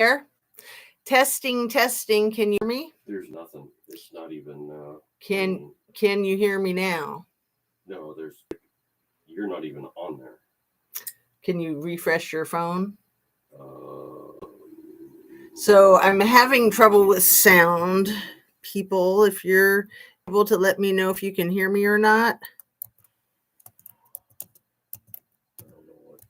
there? Testing. Can you hear me? There's nothing. It's not even. Can you hear me now? No, you're not even on there. Can you refresh your phone? Uh, So I'm having trouble with sound. People, if you're able to let me know if you can hear me or not. I don't know what.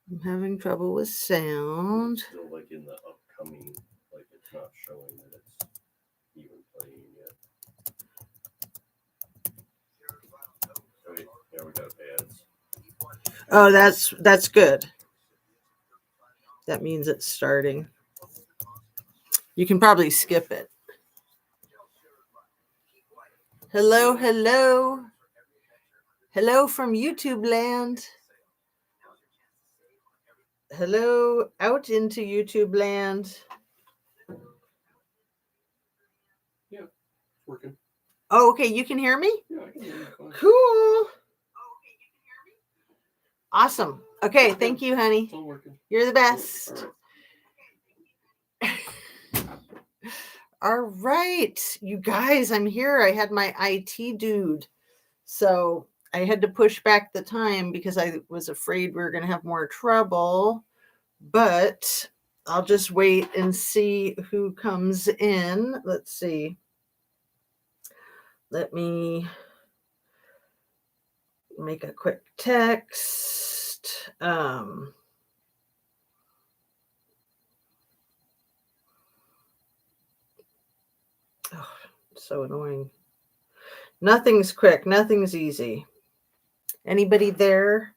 I'm having trouble with sound. It's still like in the upcoming, like it's not showing that it's even playing yet. Wait, yeah, we got ads. Oh, that's good. That means it's starting. You can probably skip it. Hello from YouTube land. Hello out into YouTube land. Yeah, it's working. Oh, okay. You can hear me? Yeah, I can hear you fine. Cool. Awesome. Okay. Thank you, honey. It's all working. You're the best. All right. All right, you guys, I'm here. I had my IT dude. So I had to push back the time because I was afraid we were going to have more trouble. But I'll just wait and see who comes in. Let's see. Let me make a quick text. Oh, so annoying. Nothing's quick. Nothing's easy. Anybody there?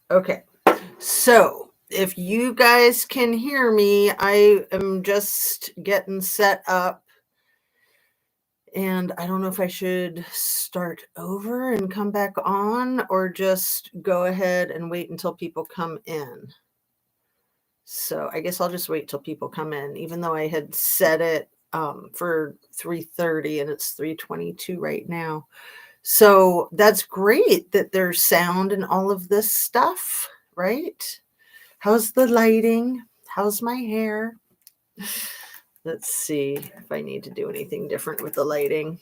Okay. So if you guys can hear me, I am just getting set up. And I don't know if I should start over and come back on or just go ahead and wait until people come in. So I guess I'll just wait till people come in, even though I had set it for 3:30 and it's 3:22 right now. So that's great that there's sound and all of this stuff, right? How's the lighting? How's my hair? Let's see if I need to do anything different with the lighting.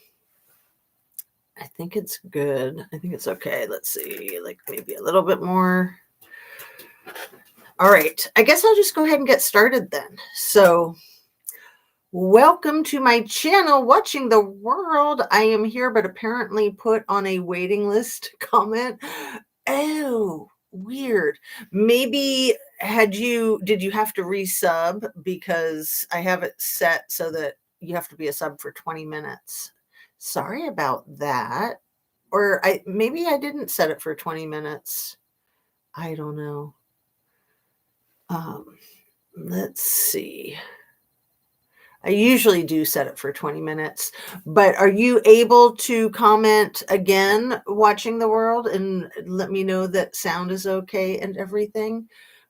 I think it's good. I think it's okay. Let's see, like maybe a little bit more. All right. I guess I'll just go ahead and get started then. So welcome to my channel, Watching the World. I am here, but apparently put on a waiting list comment. Oh, weird. Maybe did you have to resub? Because I have it set so that you have to be a sub for 20 minutes. Sorry about that. Or maybe I didn't set it for 20 minutes. I don't know. Let's see. I usually do set it for 20 minutes, but are you able to comment again, Watching the World, and let me know that sound is okay and everything?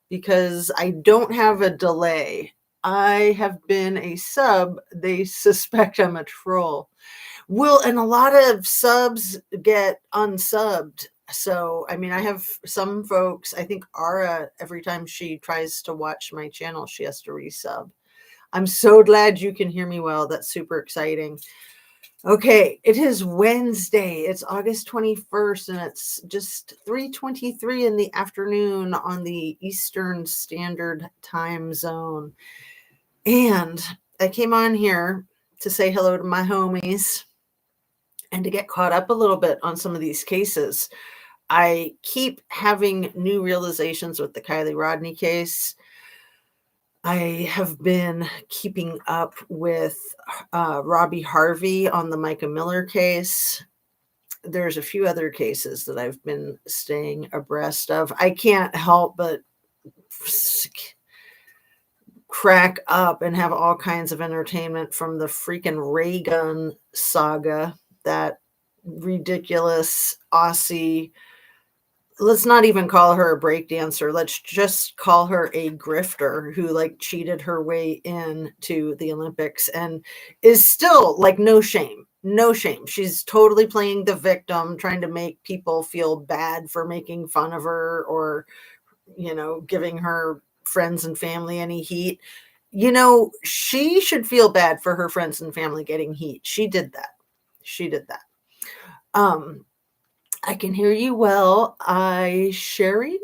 Because I don't have a delay. I have been a sub. They suspect I'm a troll. Well, and a lot of subs get unsubbed. So, I mean, I have some folks, I think Ara, every time she tries to watch my channel, she has to resub. I'm so glad you can hear me well. That's super exciting. Okay, it is Wednesday. It's August 21st, and it's just 3:23 in the afternoon on the Eastern Standard Time Zone. And I came on here to say hello to my homies and to get caught up a little bit on some of these cases. I keep having new realizations with the Kylie Rodney case. I have been keeping up with Robbie Harvey on the Micah Miller case. There's a few other cases that I've been staying abreast of. I can't help but crack up and have all kinds of entertainment from the freaking Raygun saga, that ridiculous Aussie. Let's not even call her a break dancer. Let's just call her a grifter who like cheated her way into the Olympics and is still like no shame. No shame. She's totally playing the victim, trying to make people feel bad for making fun of her or, giving her friends and family any heat. She should feel bad for her friends and family getting heat. She did that. She did that. I can hear you well. Sherry?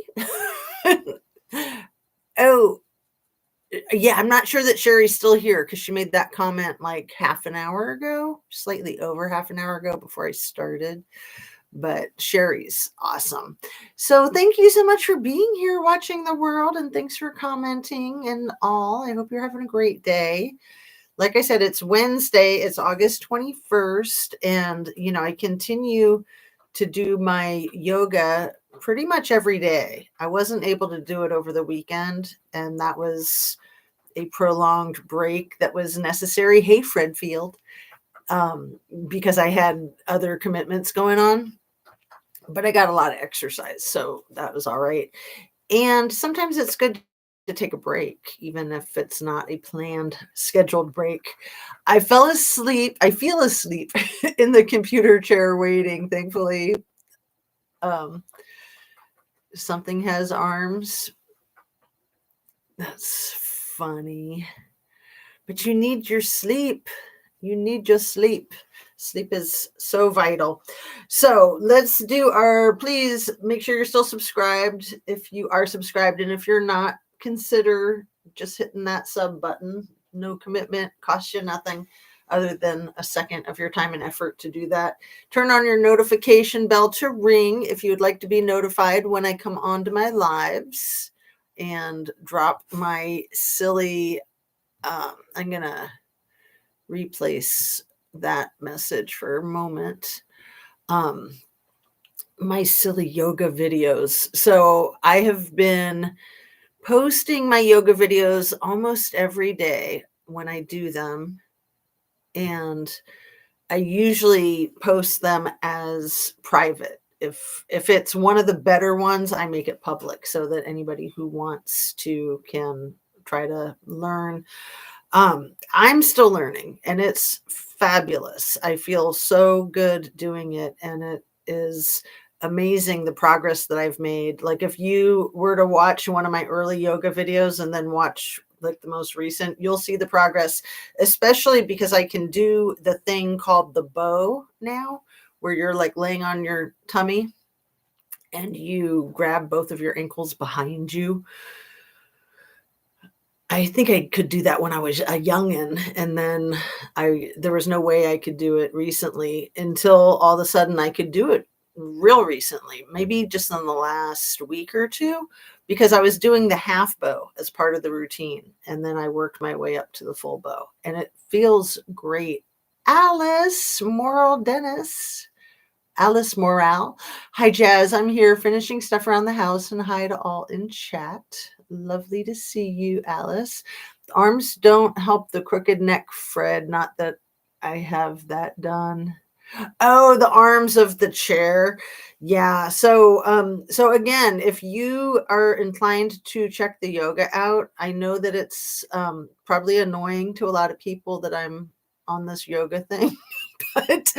Oh, yeah, I'm not sure that Sherry's still here because she made that comment like half an hour ago, slightly over half an hour ago before I started. But Sherry's awesome. So thank you so much for being here watching the world, and thanks for commenting and all. I hope you're having a great day. Like I said, it's Wednesday, it's August 21st, and I continue to do my yoga pretty much every day. I wasn't able to do it over the weekend, and that was a prolonged break that was necessary. Hey, Fredfield, because I had other commitments going on, but I got a lot of exercise, so that was all right. And sometimes it's good to take a break, even if it's not a planned, scheduled break. I fell asleep. I feel asleep in the computer chair waiting. Thankfully, something has arms. That's funny. But you need your sleep. You need your sleep. Sleep is so vital. So let's do please make sure you're still subscribed if you are subscribed. And if you're not, consider just hitting that sub button. No commitment, costs you nothing other than a second of your time and effort to do that. Turn on your notification bell to ring if you would like to be notified when I come on to my lives and drop my silly, I'm going to replace that message for a moment. My silly yoga videos. So I have been posting my yoga videos almost every day when I do them. And I usually post them as private. If it's one of the better ones, I make it public so that anybody who wants to can try to learn. I'm still learning, and it's fabulous. I feel so good doing it, and it is amazing the progress that I've made. Like if you were to watch one of my early yoga videos and then watch like the most recent, you'll see the progress, especially because I can do the thing called the bow now, where you're like laying on your tummy and you grab both of your ankles behind you. I think I could do that when I was a youngin', and then there was no way I could do it recently until all of a sudden I could do it real recently, maybe just in the last week or two, because I was doing the half bow as part of the routine, and then I worked my way up to the full bow, and it feels great. Alice Morale. Hi, Jazz. I'm here finishing stuff around the house, and hi to all in chat. Lovely to see you, Alice. Arms don't help the crooked neck, Fred. Not that I have that done. Oh, the arms of the chair. Yeah. So again, if you are inclined to check the yoga out, I know that it's probably annoying to a lot of people that I'm on this yoga thing, but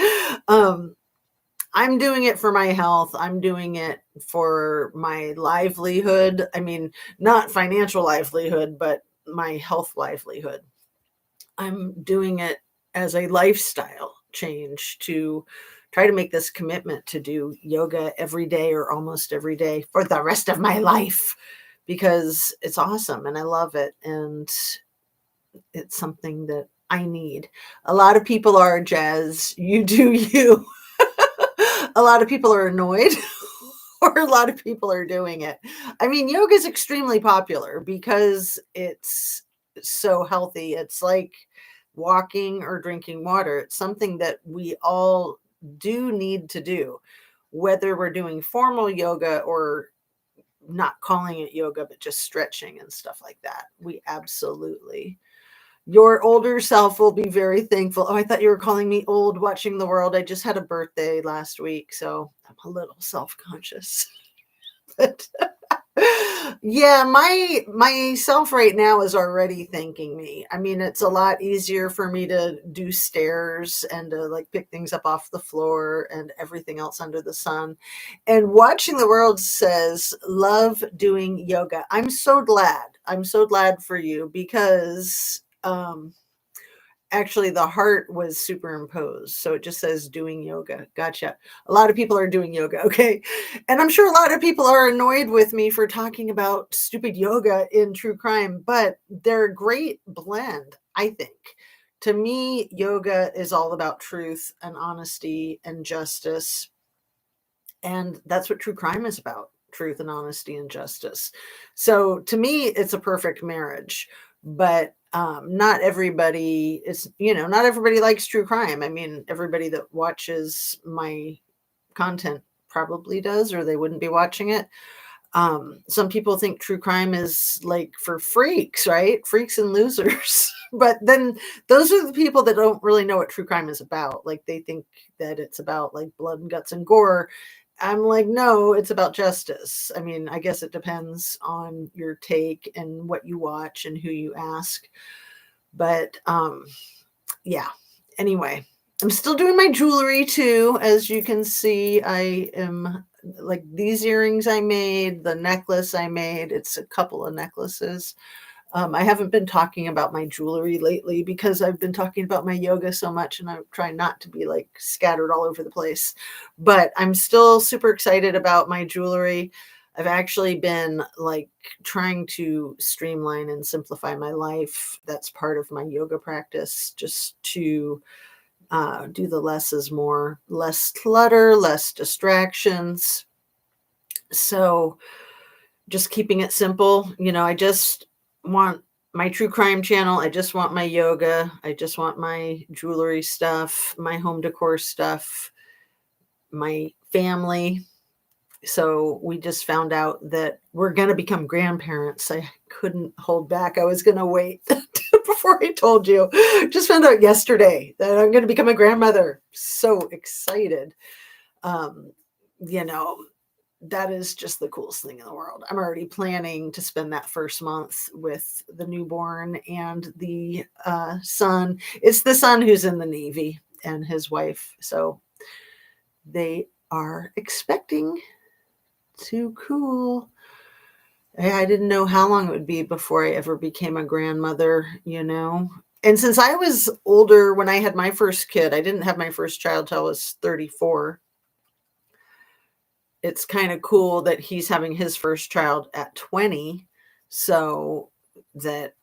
I'm doing it for my health. I'm doing it for my livelihood. I mean, not financial livelihood, but my health livelihood. I'm doing it as a lifestyle change to try to make this commitment to do yoga every day or almost every day for the rest of my life, because it's awesome and I love it. And it's something that I need. A lot of people are, Jazz. You do you. A lot of people are annoyed or a lot of people are doing it. I mean, yoga is extremely popular because it's so healthy. It's like walking or drinking water. It's something that we all do need to do, whether we're doing formal yoga or not calling it yoga, but just stretching and stuff like that. We absolutely. Your older self will be very thankful. Oh, I thought you were calling me old watching the world. I just had a birthday last week, so I'm a little self-conscious. But yeah, my myself right now is already thanking me. I mean, it's a lot easier for me to do stairs and to like pick things up off the floor and everything else under the sun. And watching the world says, love doing yoga. I'm so glad. I'm so glad for you because actually the heart was superimposed, so it just says doing yoga. Gotcha. A lot of people are doing yoga. Okay. And I'm sure a lot of people are annoyed with me for talking about stupid yoga in true crime, but they're a great blend, I think. To me, yoga is all about truth and honesty and justice, and that's what true crime is about: truth and honesty and justice. So to me, it's a perfect marriage. But not everybody is, not everybody likes true crime. I mean, everybody that watches my content probably does, or they wouldn't be watching it. Some people think true crime is like for freaks, right? Freaks and losers. But then those are the people that don't really know what true crime is about. Like they think that it's about like blood and guts and gore. I'm like, no, it's about justice. I mean, I guess it depends on your take and what you watch and who you ask. But yeah. Anyway, I'm still doing my jewelry too. As you can see, I am like these earrings I made, the necklace I made. It's a couple of necklaces. I haven't been talking about my jewelry lately because I've been talking about my yoga so much, and I'm trying not to be like scattered all over the place. But I'm still super excited about my jewelry. I've actually been like trying to streamline and simplify my life. That's part of my yoga practice, just to do the less is more, less clutter, less distractions. So just keeping it simple. I just want my true crime channel. I just want my yoga. I just want my jewelry stuff, my home decor stuff, my family. So we just found out that we're going to become grandparents. I couldn't hold back. I was going to wait before I told you. Just found out yesterday that I'm going to become a grandmother. So excited. Um, you know, that is just the coolest thing in the world. I'm already planning to spend that first month with the newborn and the son. It's the son who's in the Navy and his wife. So they are expecting. Too cool. I didn't know how long it would be before I ever became a grandmother. And since I was older when I had my first kid, I didn't have my first child till I was 34. It's kind of cool that he's having his first child at 20, so that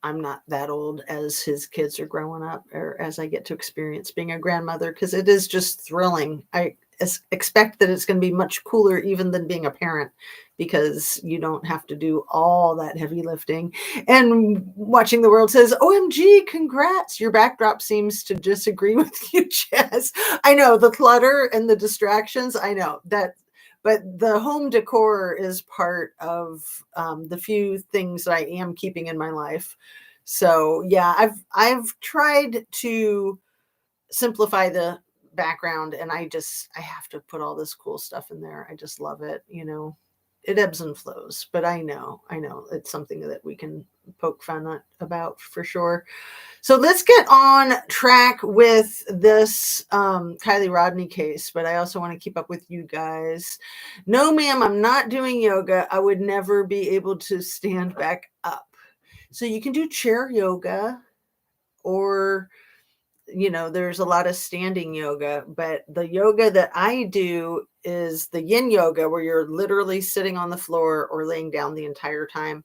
I'm not that old as his kids are growing up, or as I get to experience being a grandmother, because it is just thrilling. I expect that it's going to be much cooler even than being a parent, because you don't have to do all that heavy lifting. And watching the world says, OMG, congrats. Your backdrop seems to disagree with you, Jess. I know the clutter and the distractions. I know that. But the home decor is part of the few things that I am keeping in my life. So yeah, I've tried to simplify the background, and I have to put all this cool stuff in there. I just love it. It ebbs and flows, but I know it's something that we can poke fun about for sure. So let's get on track with this Kylie Rodney case, but I also want to keep up with you guys. No, ma'am, I'm not doing yoga. I would never be able to stand back up. So you can do chair yoga, or there's a lot of standing yoga, but the yoga that I do is the yin yoga, where you're literally sitting on the floor or laying down the entire time.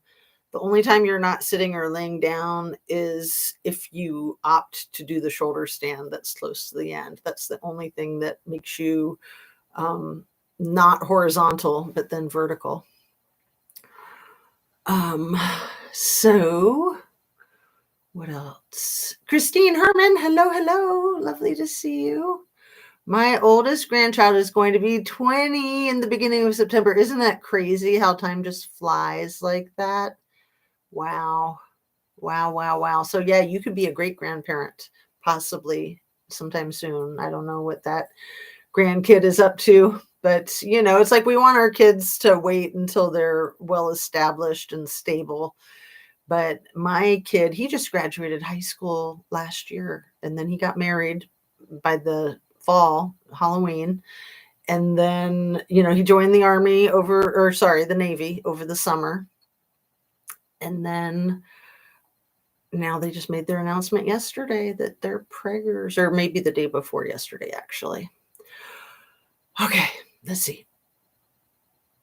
The only time you're not sitting or laying down is if you opt to do the shoulder stand that's close to the end. That's the only thing that makes you not horizontal, but then vertical. So what else? Christine Herman, hello. Lovely to see you. My oldest grandchild is going to be 20 in the beginning of September. Isn't that crazy how time just flies like that? Wow. Wow, wow, wow. So yeah, you could be a great grandparent possibly sometime soon. I don't know what that grandkid is up to, but it's like we want our kids to wait until they're well established and stable. But my kid, he just graduated high school last year and then he got married by the fall, Halloween. And then, he joined the army the Navy over the summer. And then now they just made their announcement yesterday that they're preggers, or maybe the day before yesterday, actually. Okay, let's see.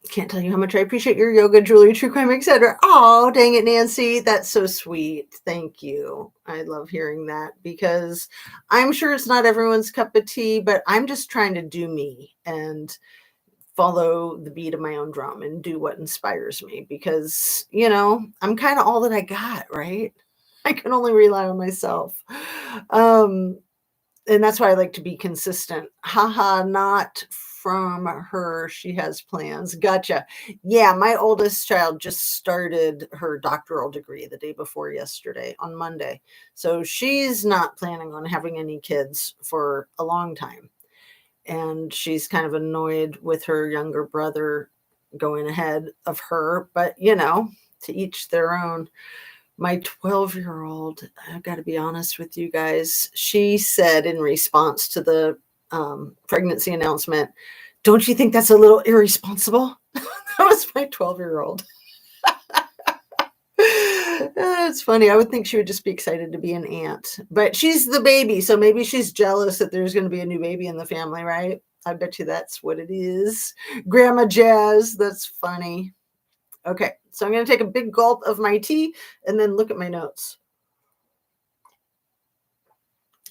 Can't tell you how much I appreciate your yoga, jewelry, true crime, etc. Oh, dang it, Nancy. That's so sweet. Thank you. I love hearing that because I'm sure it's not everyone's cup of tea, but I'm just trying to do me and follow the beat of my own drum and do what inspires me because, I'm kind of all that I got, right? I can only rely on myself. And that's why I like to be consistent. Haha, not from her. She has plans. Gotcha. Yeah, my oldest child just started her doctoral degree the day before yesterday on Monday. So she's not planning on having any kids for a long time. And she's kind of annoyed with her younger brother going ahead of her. But, to each their own. My 12-year-old, I've got to be honest with you guys, she said in response to the pregnancy announcement, "Don't you think that's a little irresponsible?" That was my 12-year-old. It's funny. I would think she would just be excited to be an aunt, but she's the baby, so maybe she's jealous that there's going to be a new baby in the family, right? I bet you that's what it is. Grandma Jazz, that's funny. Okay, so I'm going to take a big gulp of my tea and then look at my notes.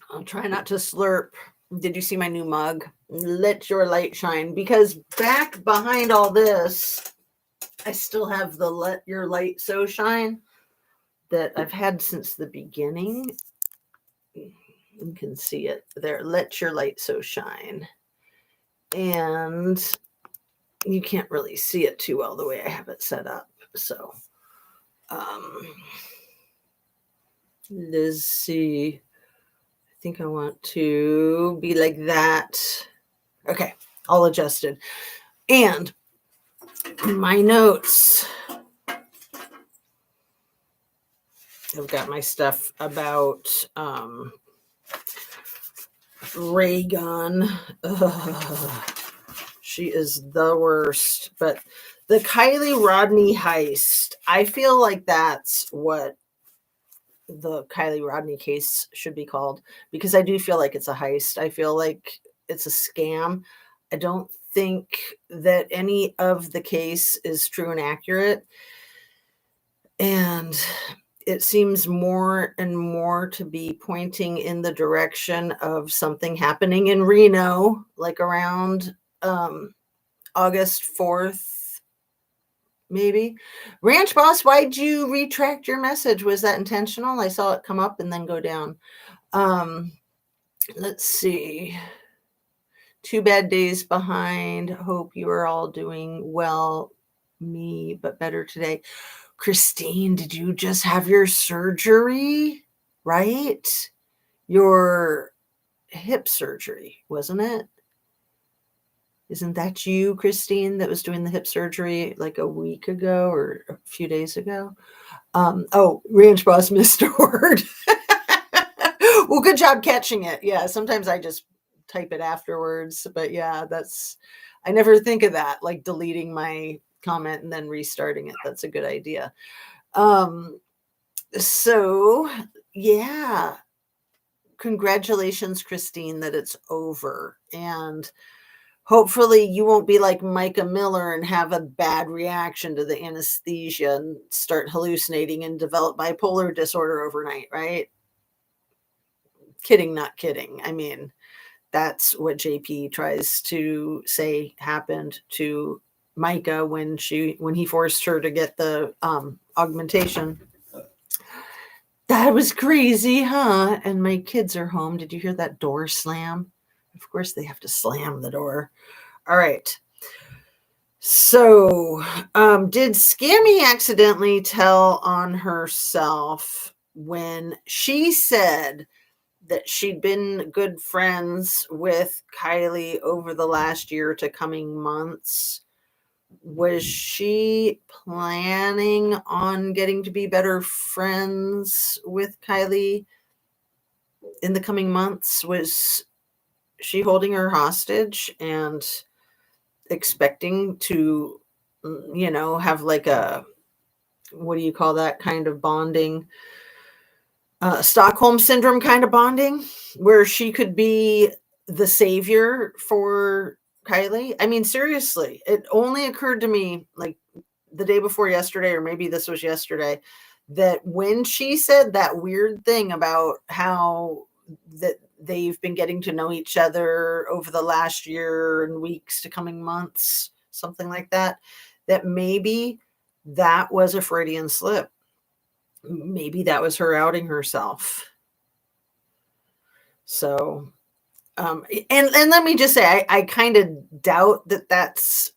I'll try not to slurp. Did you see my new mug? Let your light shine. Because back behind all this, I still have the Let Your Light So Shine that I've had since the beginning. You can see it there. Let Your Light So Shine. And you can't really see it too well the way I have it set up. So, let's see. I think I want to be like that. Okay, all adjusted. And my notes. I've got my stuff about Raygun. She is the worst. But the Kylie Rodney heist, I feel like that's what the Kylie Rodney case should be called because I do feel like it's a heist. I feel like it's a scam. I don't think that any of the case is true and accurate. And it seems more and more to be pointing in the direction of something happening in Reno, like around August 4th, maybe. Ranch Boss, why'd you retract your message? Was that intentional? I saw it come up and then go down. Let's see. 2 bad days behind. Hope you are all doing well. Me, but better today. Christine, did you just have your surgery? Right? Your hip surgery, wasn't it? Isn't that you, Christine, that was doing the hip surgery like a week ago or a few days ago? Ranch Boss missed a word. Well, good job catching it. Yeah, sometimes I just type it afterwards, but yeah, I never think of that, like deleting my comment and then restarting it. That's a good idea. So yeah, congratulations, Christine, that it's over. And hopefully you won't be like Micah Miller and have a bad reaction to the anesthesia and start hallucinating and develop bipolar disorder overnight, right? Kidding, not kidding. I mean, that's what JP tries to say happened to Micah when he forced her to get the augmentation. That was crazy, huh? And my kids are home. Did you hear that door slam? Of course, they have to slam the door. All right. So, did Scammy accidentally tell on herself when she said that she'd been good friends with Kylie over the last year to coming months? Was she planning on getting to be better friends with Kylie in the coming months? Was she holding her hostage and expecting to, have like a, what do you call that kind of bonding? Stockholm syndrome kind of bonding, where she could be the savior for Kylie. I mean, seriously, it only occurred to me like the day before yesterday, or maybe this was yesterday, that when she said that weird thing about how that they've been getting to know each other over the last year and weeks to coming months, something like that, that maybe that was a Freudian slip. Maybe that was her outing herself. So, and let me just say, I kind of doubt that that's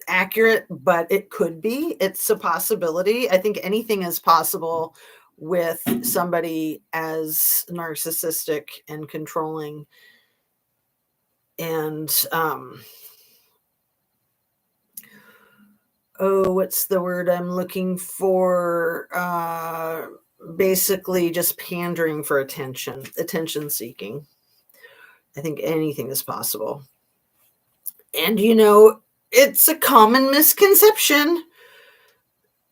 accurate, but it could be. It's a possibility. I think anything is possible with somebody as narcissistic and controlling. And what's the word I'm looking for? Basically just pandering for attention seeking. I think anything is possible. And it's a common misconception.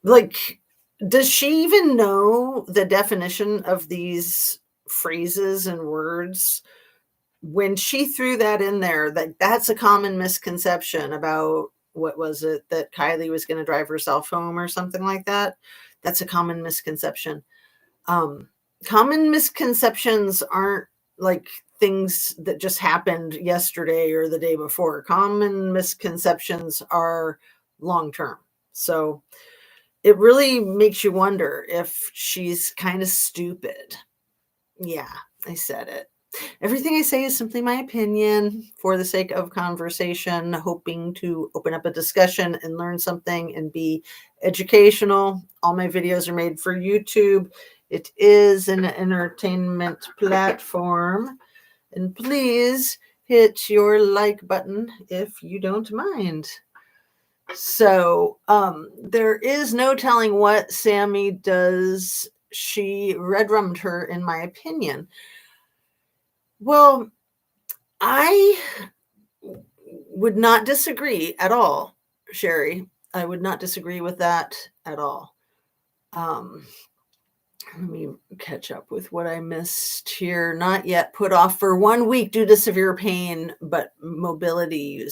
Like, does she even know the definition of these phrases and words? When she threw that in there, that's a common misconception about, what was it, that Kylie was going to drive herself home or something like that. That's a common misconception. Common misconceptions aren't like things that just happened yesterday or the day before. Common misconceptions are long term. So it really makes you wonder if she's kind of stupid. Yeah, I said it. Everything I say is simply my opinion for the sake of conversation, hoping to open up a discussion and learn something and be educational. All my videos are made for YouTube. It is an entertainment platform. And please hit your like button if you don't mind. So there is no telling what Sammy does. She red-rummed her, in my opinion. Well, I would not disagree at all, Sherry. I would not disagree with that at all. Let me catch up with what I missed here. Not yet put off for 1 week due to severe pain, but mobility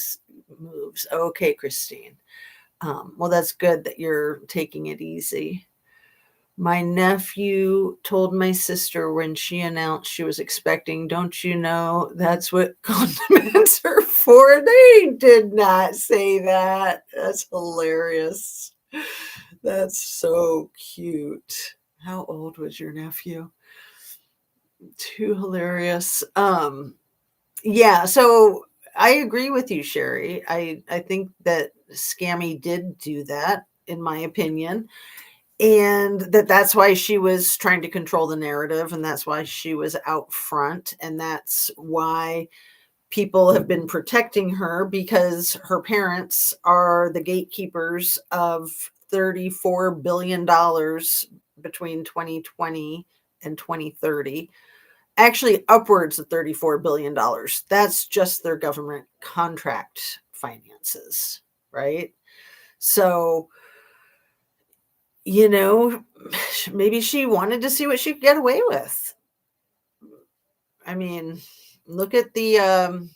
moves. Okay, Christine. Well, that's good that you're taking it easy. My nephew told my sister when she announced she was expecting, don't you know that's what condiments are for? They did not say that. That's hilarious. That's so cute. How old was your nephew? Too hilarious. Yeah, so I agree with you, Sherry. I think that Scammy did do that, in my opinion. And that's why she was trying to control the narrative, and that's why she was out front, and that's why people have been protecting her, because her parents are the gatekeepers of $34 billion between 2020 and 2030. Actually, upwards of $34 billion. That's just their government contract finances, right? So, maybe she wanted to see what she could get away with. I mean, look at the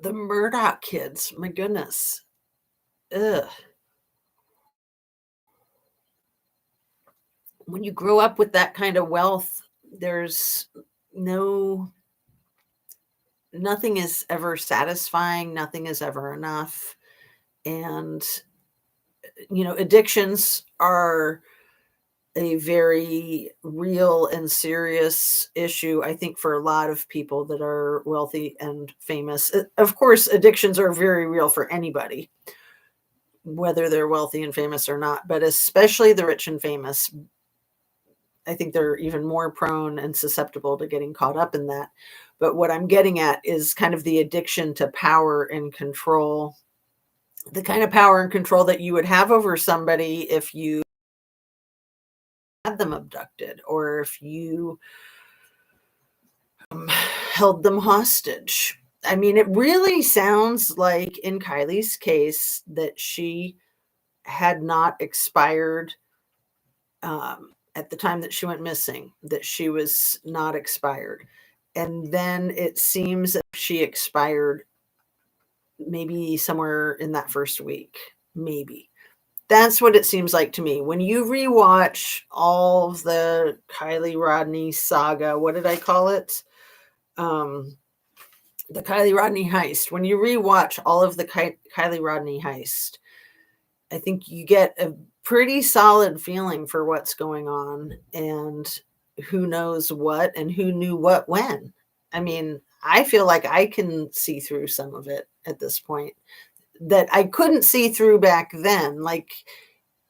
Murdoch kids. My goodness. Ugh. When you grow up with that kind of wealth, there's nothing is ever satisfying. Nothing is ever enough. And, addictions are a very real and serious issue, I think, for a lot of people that are wealthy and famous. Of course, addictions are very real for anybody, whether they're wealthy and famous or not, but especially the rich and famous. I think they're even more prone and susceptible to getting caught up in that. But what I'm getting at is kind of the addiction to power and control, the kind of power and control that you would have over somebody if you had them abducted or if you held them hostage. I mean, it really sounds like in Kylie's case that she had not expired at the time that she went missing, that she was not expired. And then it seems that she expired maybe somewhere in that first week, maybe. That's what it seems like to me. When you rewatch all of the Kylie Rodney saga, what did I call it? The Kylie Rodney heist. When you rewatch all of the Kylie Rodney heist, I think you get a pretty solid feeling for what's going on and who knows what and who knew what when. I mean, I feel like I can see through some of it at this point that I couldn't see through back then. Like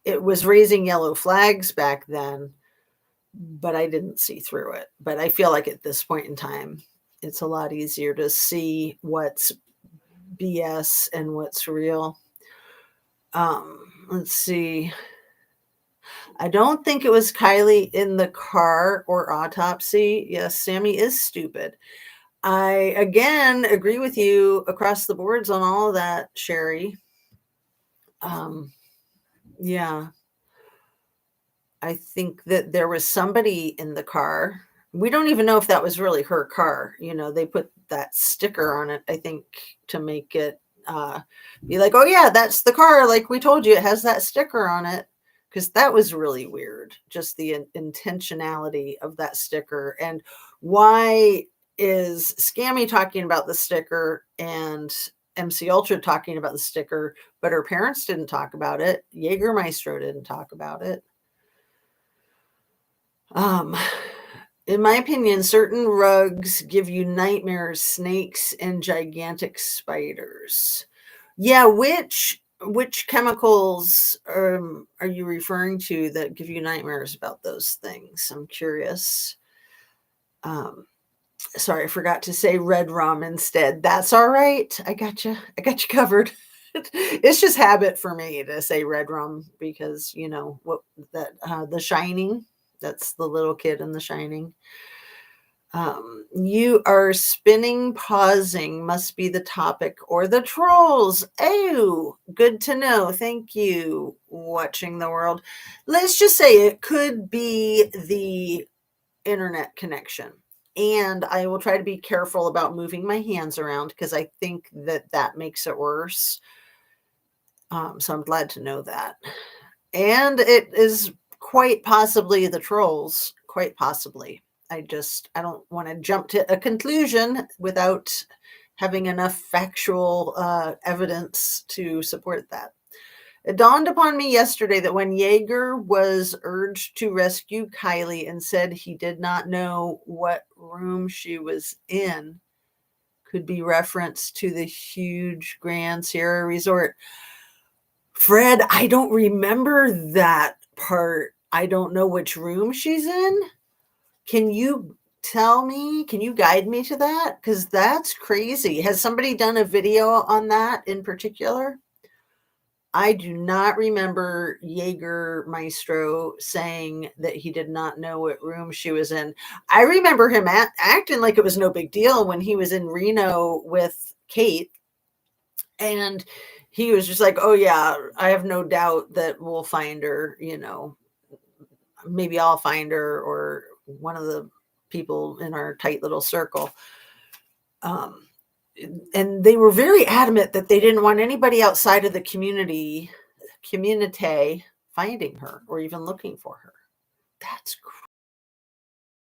it was raising yellow flags back then, but I didn't see through it. But I feel like at this point in time, it's a lot easier to see what's BS and what's real. Let's see. I don't think it was Kylie in the car or autopsy. Yes, Sammy is stupid. I again agree with you across the boards on all of that, Sherry. Yeah, I think that there was somebody in the car. We don't even know if that was really her car. You know, they put that sticker on it, I think, to make it be like, oh, yeah, that's the car. Like we told you, it has that sticker on it. Because that was really weird, just the intentionality of that sticker. And why is Scammy talking about the sticker and MC Ultra talking about the sticker, but her parents didn't talk about it? Jägermeister didn't talk about it. In my opinion, certain rugs give you nightmares, snakes and gigantic spiders. Yeah, which chemicals are you referring to that give you nightmares about those things? I'm curious. Sorry, I forgot to say red rum instead. That's all right. I got you. I got you covered. It's just habit for me to say red rum because you know what that The Shining. That's the little kid in The Shining. You are spinning, pausing must be the topic or the trolls. Oh, good to know. Thank you. Watching the world. Let's just say it could be the internet connection. And I will try to be careful about moving my hands around because I think that that makes it worse. So I'm glad to know that. And it is quite possibly the trolls, quite possibly. I don't want to jump to a conclusion without having enough factual evidence to support that. It dawned upon me yesterday that when Yeager was urged to rescue Kylie and said he did not know what room she was in, could be reference to the huge Grand Sierra Resort. Fred, I don't remember that part. I don't know which room she's in. Can you tell me? Can you guide me to that? Because that's crazy. Has somebody done a video on that in particular? I do not remember Jaeger Maestro saying that he did not know what room she was in. I remember him acting like it was no big deal when he was in Reno with Kate. And he was just like, oh, yeah, I have no doubt that we'll find her, you know, maybe I'll find her or one of the people in our tight little circle. And they were very adamant that they didn't want anybody outside of the community finding her or even looking for her. That's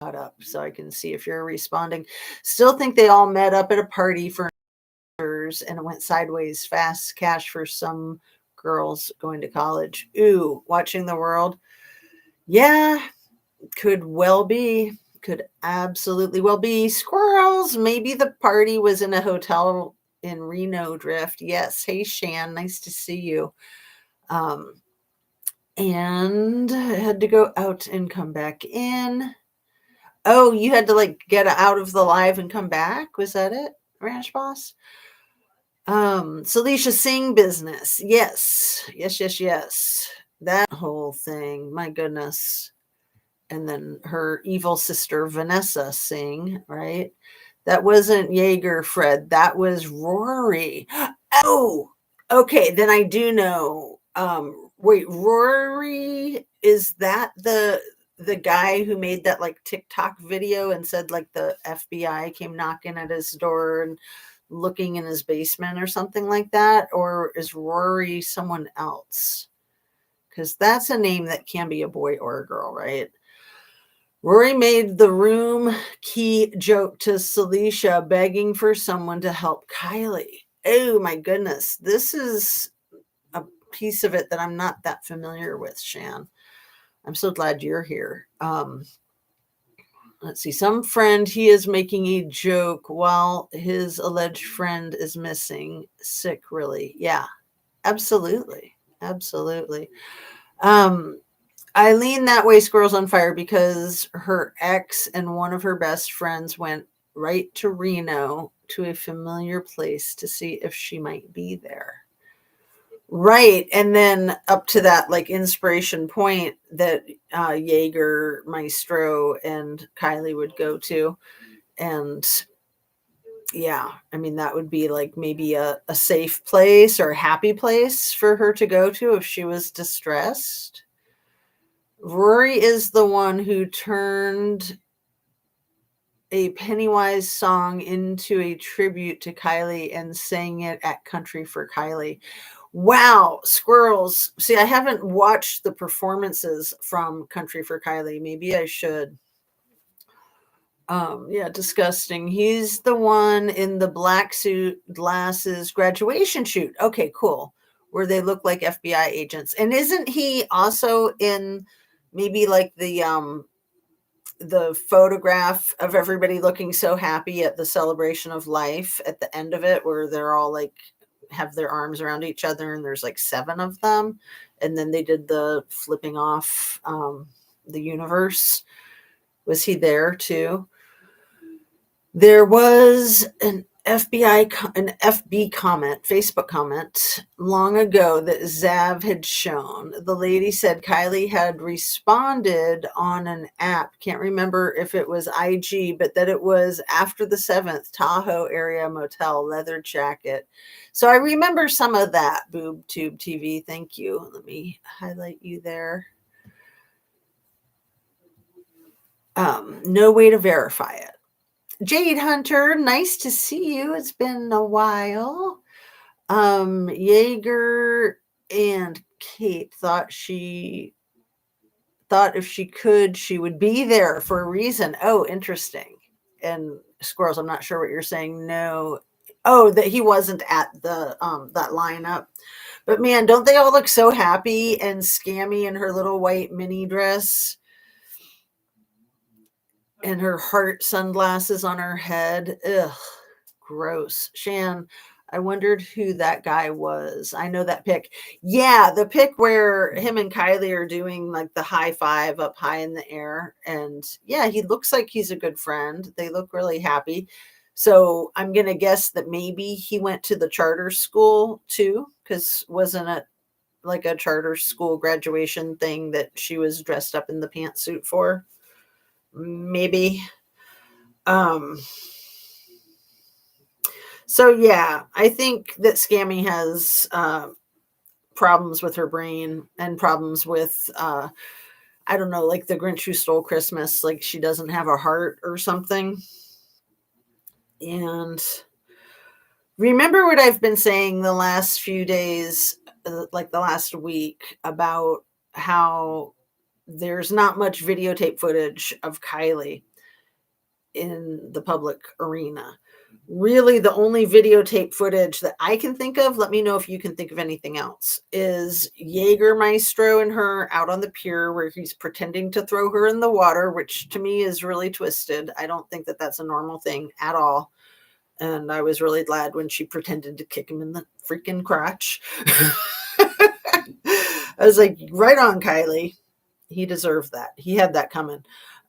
up so I can see if you're responding. Still think they all met up at a party for and it went sideways fast. Cash for some girls going to college. Ooh, watching the world. Yeah, could well be. Could absolutely well be. Squirrels. Maybe the party was in a hotel in Reno Drift. Yes. Hey, Shan. Nice to see you. Um, and had to go out and come back in. Oh, you had to like get out of the live and come back? Was that it, Ranch Boss? Celicia Singh business. Yes. Yes, yes, yes. That whole thing. My goodness. And then her evil sister Vanessa Singh, right? That wasn't Jaeger Fred. That was Rory. Oh, okay. Then I do know. Wait, Rory, is that the guy who made that like TikTok video and said like the FBI came knocking at his door and looking in his basement or something like that? Or is Rory someone else? Because that's a name that can be a boy or a girl, right? Rory made the room key joke to Celicia, begging for someone to help Kylie. Oh my goodness. This is a piece of it that I'm not that familiar with, Shan. I'm so glad you're here. Let's see. Some friend, he is making a joke while his alleged friend is missing. Sick, really. Yeah, absolutely. Absolutely. Um, Eileen that way squirrels on fire because her ex and one of her best friends went right to Reno to a familiar place to see if she might be there. Right. And then up to that like inspiration point that Jaeger, Maestro, and Kylie would go to. And yeah, I mean, that would be like maybe a safe place or a happy place for her to go to if she was distressed. Rory is the one who turned a Pennywise song into a tribute to Kylie and sang it at Country for Kylie. Wow, squirrels. See, I haven't watched the performances from Country for Kylie. Maybe I should. Yeah, disgusting. He's the one in the black suit, glasses, graduation shoot. Okay, cool. Where they look like FBI agents. And isn't he also in maybe like the photograph of everybody looking so happy at the celebration of life at the end of it, where they're all like have their arms around each other and there's like 7 of them, and then they did the flipping off the universe? Was he there too? There was an FB comment, Facebook comment long ago that Zav had shown. The lady said Kylie had responded on an app. Can't remember if it was IG, but that it was after the 7th Tahoe area motel leather jacket. So I remember some of that. Boob Tube TV. Thank you. Let me highlight you there. No way to verify it. Jade Hunter, nice to see you. It's been a while. Jaeger and Kate thought if she could, she would be there for a reason. Oh, interesting. And squirrels, I'm not sure what you're saying. No. Oh, that he wasn't at the that lineup. But man, don't they all look so happy and scammy in her little white mini dress? And her heart sunglasses on her head. Ugh, gross. Shan, I wondered who that guy was. I know that pic. Yeah, the pic where him and Kylie are doing like the high five up high in the air. And yeah, he looks like he's a good friend. They look really happy. So I'm going to guess that maybe he went to the charter school too, because wasn't it like a charter school graduation thing that she was dressed up in the pantsuit for? Maybe. Um, so yeah, I think that Scammy has problems with her brain and problems with I don't know, like the Grinch Who Stole Christmas, like she doesn't have a heart or something. And remember what I've been saying the last few days, like the last week, about how there's not much videotape footage of Kylie. in the public arena. Really, the only videotape footage that I can think of, let me know if you can think of anything else, is Jägermeister and her out on the pier where he's pretending to throw her in the water, which to me is really twisted. I don't think that that's a normal thing at all. And I was really glad when she pretended to kick him in the freaking crotch. I was like, right on, Kylie. He deserved that. He had that coming.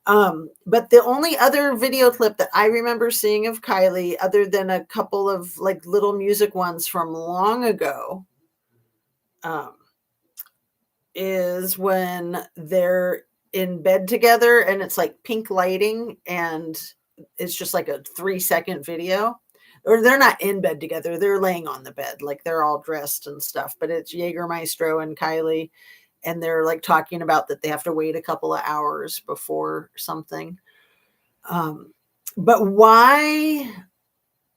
But the only other video clip that I remember seeing of Kylie, other than a couple of like little music ones from long ago, is when they're in bed together and it's like pink lighting and it's just like a 3-second video. Or they're not in bed together, they're laying on the bed, like they're all dressed and stuff, but it's Jägermeister and Kylie, and they're like talking about that they have to wait a couple of hours before something. But why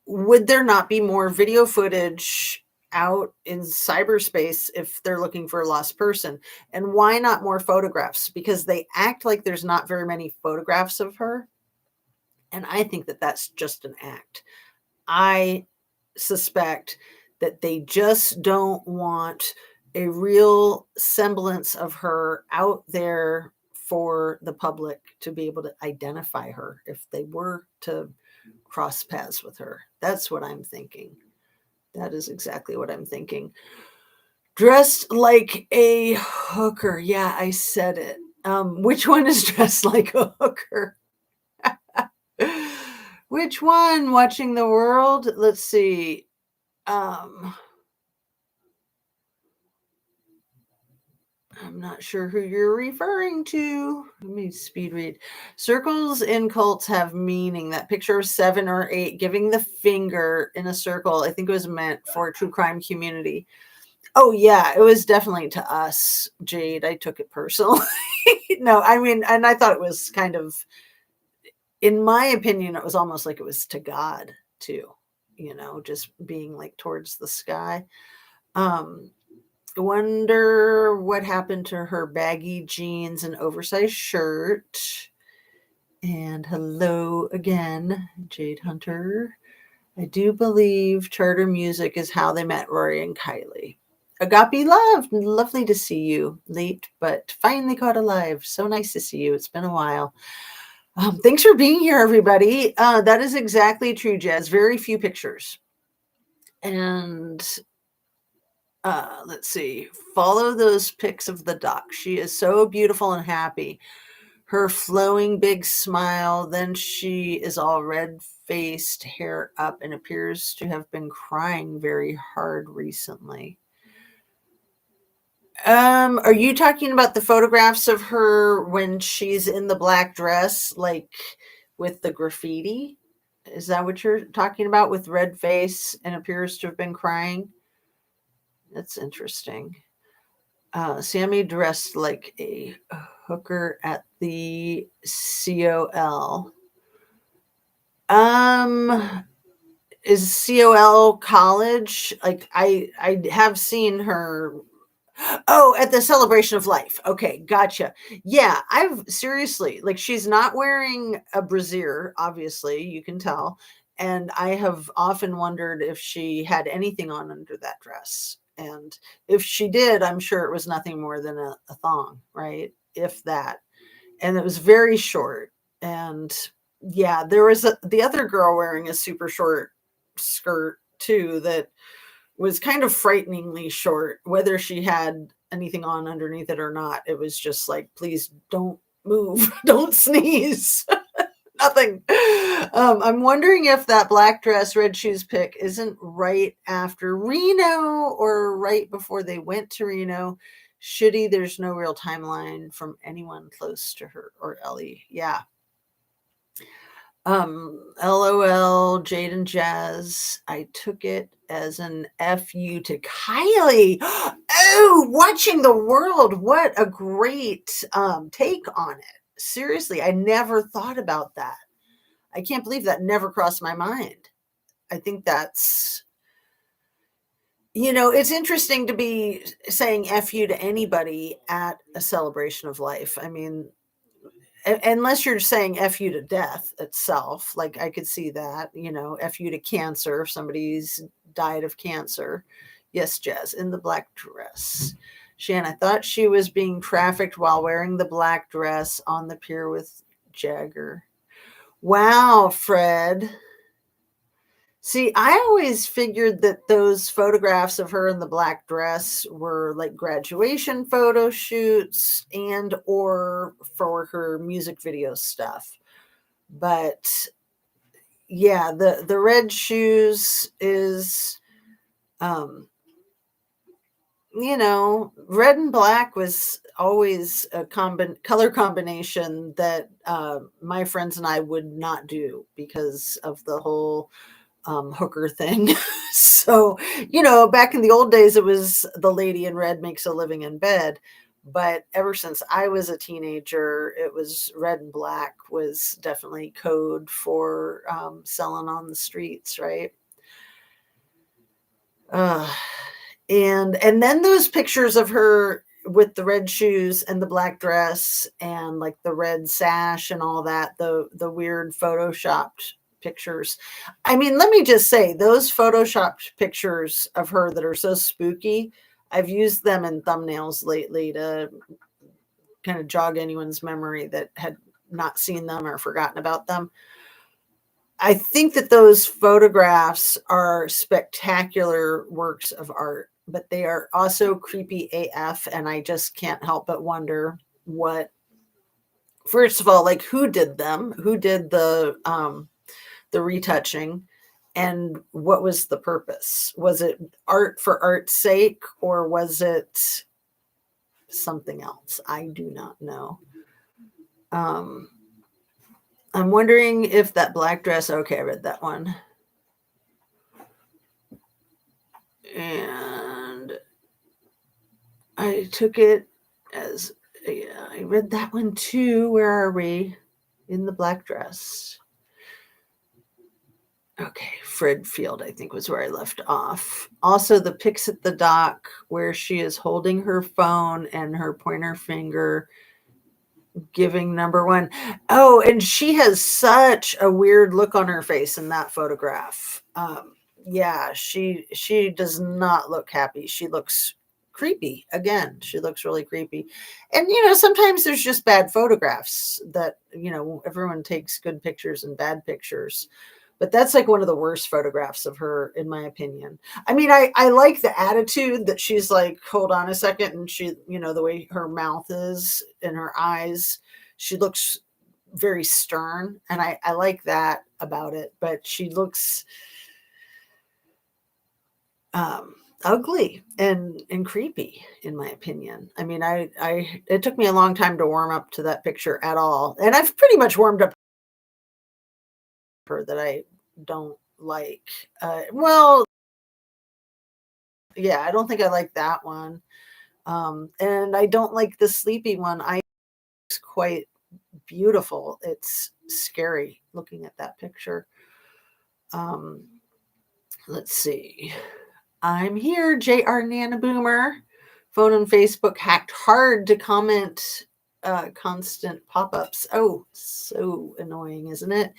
would there not be more video footage out in cyberspace if they're looking for a lost person? And why not more photographs? Because they act like there's not very many photographs of her. And I think that that's just an act. I suspect that they just don't want a real semblance of her out there for the public to be able to identify her if they were to cross paths with her. That's what I'm thinking. That is exactly what I'm thinking. Dressed like a hooker. Yeah, I said it. Which one is dressed like a hooker? Which one? Watching the world? Let's see. I'm not sure who you're referring to. Let me speed read. Circles in cults have meaning. That picture of 7 or 8 giving the finger in a circle, I think it was meant for a true crime community. Oh, yeah, it was definitely to us, Jade. I took it personally. No, I mean, and I thought it was kind of, in my opinion, it was almost like it was to God, too, just being like towards the sky. Wonder what happened to her baggy jeans and oversized shirt. And hello again, Jade Hunter. I do believe Charter Music is how they met Rory and Kylie. Agape Love, lovely to see you. Late, but finally caught alive. So nice to see you. It's been a while. Thanks for being here, everybody. That is exactly true, Jazz. Very few pictures. And let's see. Follow those pics of the duck. She is so beautiful and happy. Her flowing big smile. Then she is all red-faced, hair up, and appears to have been crying very hard recently. Are you talking about the photographs of her when she's in the black dress, like with the graffiti? Is that what you're talking about, with red face and appears to have been crying? That's interesting. Sammy dressed like a hooker at the COL. Is COL college? Like I have seen her. Oh, at the Celebration of Life. Okay, gotcha. Yeah, I've seriously, like, she's not wearing a brassiere, obviously, you can tell. And I have often wondered if she had anything on under that dress. And if she did, I'm sure it was nothing more than a thong, right? If that. And it was very short. And yeah, there was the other girl wearing a super short skirt too that was kind of frighteningly short, whether she had anything on underneath it or not. It was just like, please don't move, don't sneeze, nothing. I'm wondering if that black dress, red shoes pick isn't right after Reno or right before they went to Reno. Shitty, there's no real timeline from anyone close to her or Ellie. Yeah. LOL, Jade and Jazz. I took it as an FU to Kylie. Oh, watching the world. What a great take on it. Seriously, I never thought about that. I can't believe that never crossed my mind. I think that's, it's interesting to be saying FU to anybody at a celebration of life. I mean, unless you're saying F you to death itself, like I could see that, F you to cancer if somebody's died of cancer. Yes, Jazz, in the black dress. Shan, I thought she was being trafficked while wearing the black dress on the pier with Jagger. Wow, Fred. See, I always figured that those photographs of her in the black dress were like graduation photo shoots and or for her music video stuff. But yeah, the red shoes is red and black was always a color combination that my friends and I would not do because of the whole hooker thing. So, back in the old days, it was the lady in red makes a living in bed. But ever since I was a teenager, it was red and black was definitely code for selling on the streets, right? Uh, and then those pictures of her with the red shoes and the black dress and like the red sash and all that, the weird photoshopped pictures. I mean, let me just say those photoshopped pictures of her that are so spooky, I've used them in thumbnails lately to kind of jog anyone's memory that had not seen them or forgotten about them. I think that those photographs are spectacular works of art, but they are also creepy AF. And I just can't help but wonder first of all, like who did them? Who did the retouching? And what was the purpose? Was it art for art's sake or was it something else? I do not know. I'm wondering if that black dress, okay, I read that one. And I took it as, yeah, I read that one too. Where are we? In the black dress. Okay, Fred Field, I think, was where I left off. Also, the pics at the dock where she is holding her phone and her pointer finger giving number one. Oh, and she has such a weird look on her face in that photograph. Yeah, she does not look happy. She looks creepy. Again, she looks really creepy. And sometimes there's just bad photographs that, everyone takes good pictures and bad pictures. But that's like one of the worst photographs of her, in my opinion. I mean, I like the attitude that she's like, hold on a second. And she, the way her mouth is and her eyes, she looks very stern. And I like that about it. But she looks ugly and creepy, in my opinion. I mean, it took me a long time to warm up to that picture at all. And I've pretty much warmed up her that I don't like. Well, yeah, I don't think I like that one. And I don't like the sleepy one. It's quite beautiful. It's scary looking at that picture. Let's see. I'm here, JR Nana Boomer. Phone and Facebook hacked hard to comment constant pop-ups. Oh, so annoying, isn't it?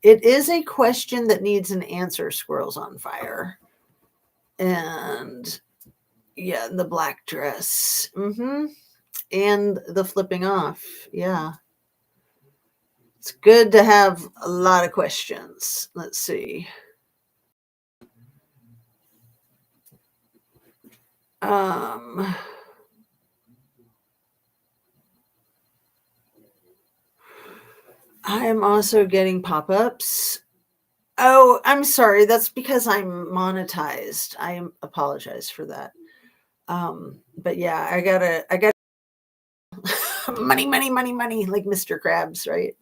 It is a question that needs an answer, Squirrels on Fire. And yeah, the black dress. And the flipping off. Yeah. It's good to have a lot of questions. Let's see. I am also getting pop-ups. Oh, I'm sorry. That's because I'm monetized. I apologize for that. But yeah, I got money, money, money, money, like Mr. Krabs, right?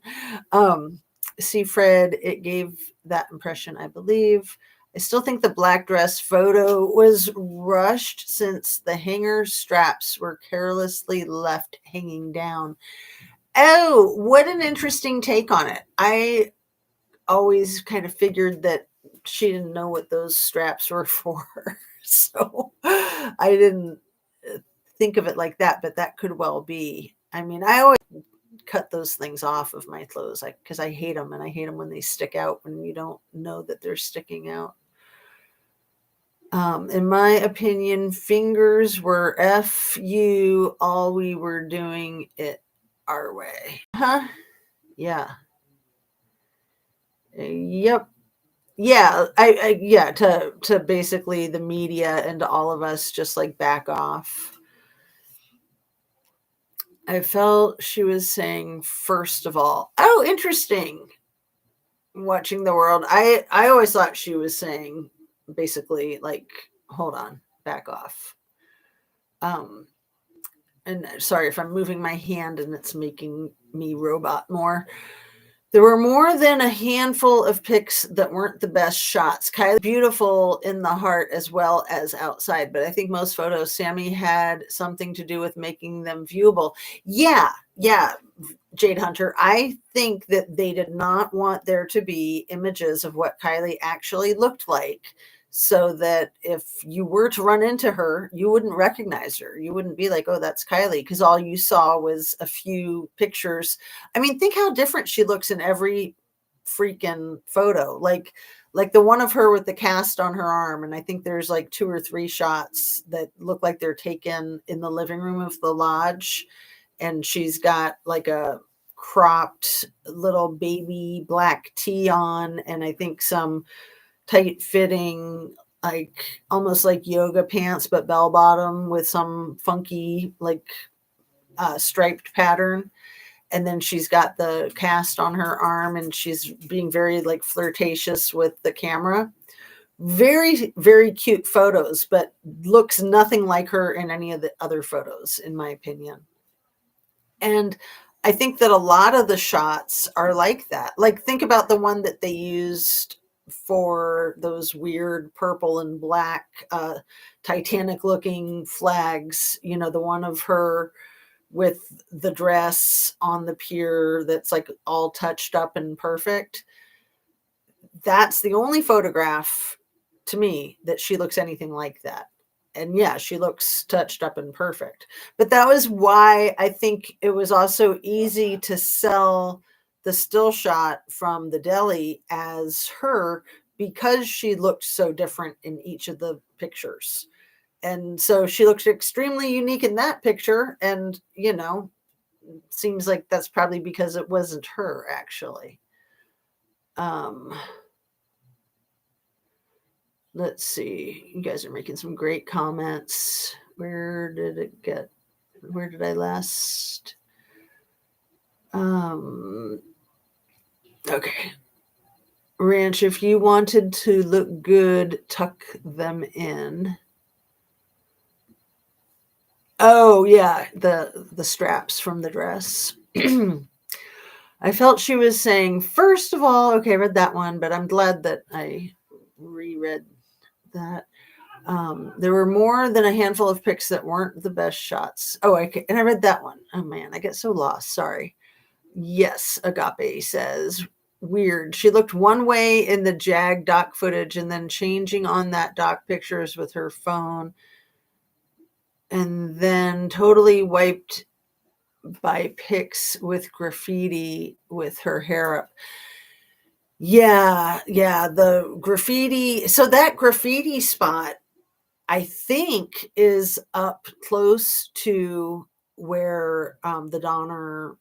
See, Fred, it gave that impression, I believe. I still think the black dress photo was rushed since the hanger straps were carelessly left hanging down. Oh, what an interesting take on it. I always kind of figured that she didn't know what those straps were for. So I didn't think of it like that, but that could well be. I mean, I always cut those things off of my clothes, because I hate them, and I hate them when they stick out when you don't know that they're sticking out. In my opinion, fingers were F you, all we were doing it our way. Huh? Yeah. Yep. Yeah. Yeah, to basically the media and to all of us just like back off. I felt she was saying, first of all, oh, interesting. Watching the world. I always thought she was saying basically like, hold on, back off. And sorry if I'm moving my hand and it's making me robot more. There were more than a handful of pics that weren't the best shots. Kylie, beautiful in the heart as well as outside, but I think most photos, Sammy had something to do with making them viewable. Yeah, Jade Hunter. I think that they did not want there to be images of what Kylie actually looked like, so that if you were to run into her, you wouldn't recognize her. You wouldn't be like, oh, that's Kylie, because all you saw was a few pictures. I mean, think how different she looks in every freaking photo. Like the one of her with the cast on her arm. And I think there's like 2 or 3 shots that look like they're taken in the living room of the lodge. And she's got like a cropped little baby black tee on, and I think some tight fitting, like almost like yoga pants, but bell bottom with some funky, like striped pattern. And then she's got the cast on her arm, and she's being very like flirtatious with the camera. Very, very cute photos, but looks nothing like her in any of the other photos, in my opinion. And I think that a lot of the shots are like that. Like, think about the one that they used for those weird purple and black Titanic looking flags, the one of her with the dress on the pier that's like all touched up and perfect. That's the only photograph to me that she looks anything like that. And yeah, she looks touched up and perfect. But that was why I think it was also easy to sell the still shot from the deli as her, because she looked so different in each of the pictures. And so she looks extremely unique in that picture. And, seems like that's probably because it wasn't her, actually. Let's see. You guys are making some great comments. Where did I last? Okay. Ranch, if you wanted to look good, tuck them in. Oh, yeah, the straps from the dress. I felt she was saying, first of all, okay, I read that one, but I'm glad that I reread that. There were more than a handful of pics that weren't the best shots. Oh, and I read that one. Oh man, I get so lost. Sorry. Yes, Agape says, weird. She looked one way in the Jag doc footage, and then changing on that doc pictures with her phone, and then totally wiped by pics with graffiti with her hair up. Yeah, the graffiti. So that graffiti spot, I think, is up close to where the Donner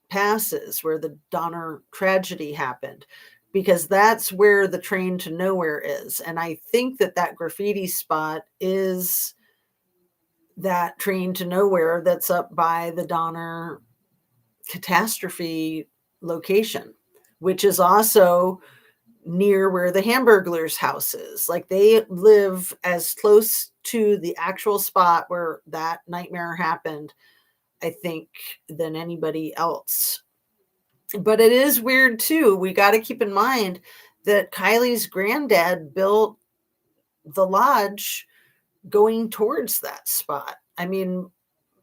passes, where the Donner tragedy happened, because that's where the train to nowhere is. And I think that graffiti spot is that train to nowhere that's up by the Donner catastrophe location, which is also near where the Hamburglers' house is. Like, they live as close to the actual spot where that nightmare happened, I think, than anybody else. But it is weird too. We got to keep in mind that Kylie's granddad built the lodge going towards that spot. I mean,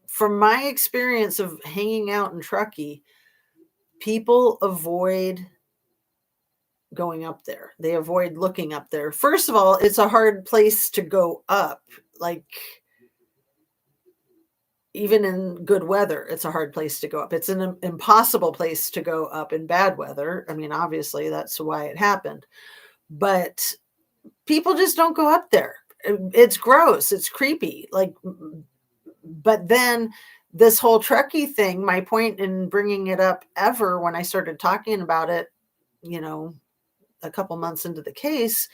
from my experience of hanging out in Truckee, people avoid going up there. They avoid looking up there. First of all, it's a hard place to go up. Like, even in good weather, it's a hard place to go up. It's an impossible place to go up in bad weather. I mean, obviously, that's why it happened. But people just don't go up there. It's gross. It's creepy. Like, but then this whole Trekkie thing, my point in bringing it up ever when I started talking about it, you know, a couple months into the case,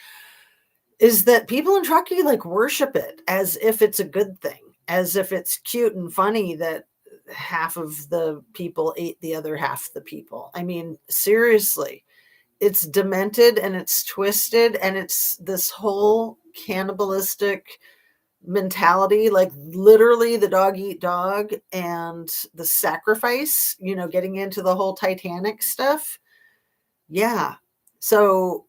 is that people in Truckee like worship it as if it's a good thing, as if it's cute and funny that half of the people ate the other half of the people. I mean, seriously, it's demented and it's twisted, and it's this whole cannibalistic mentality, like literally the dog eat dog and the sacrifice, getting into the whole Titanic stuff. Yeah. So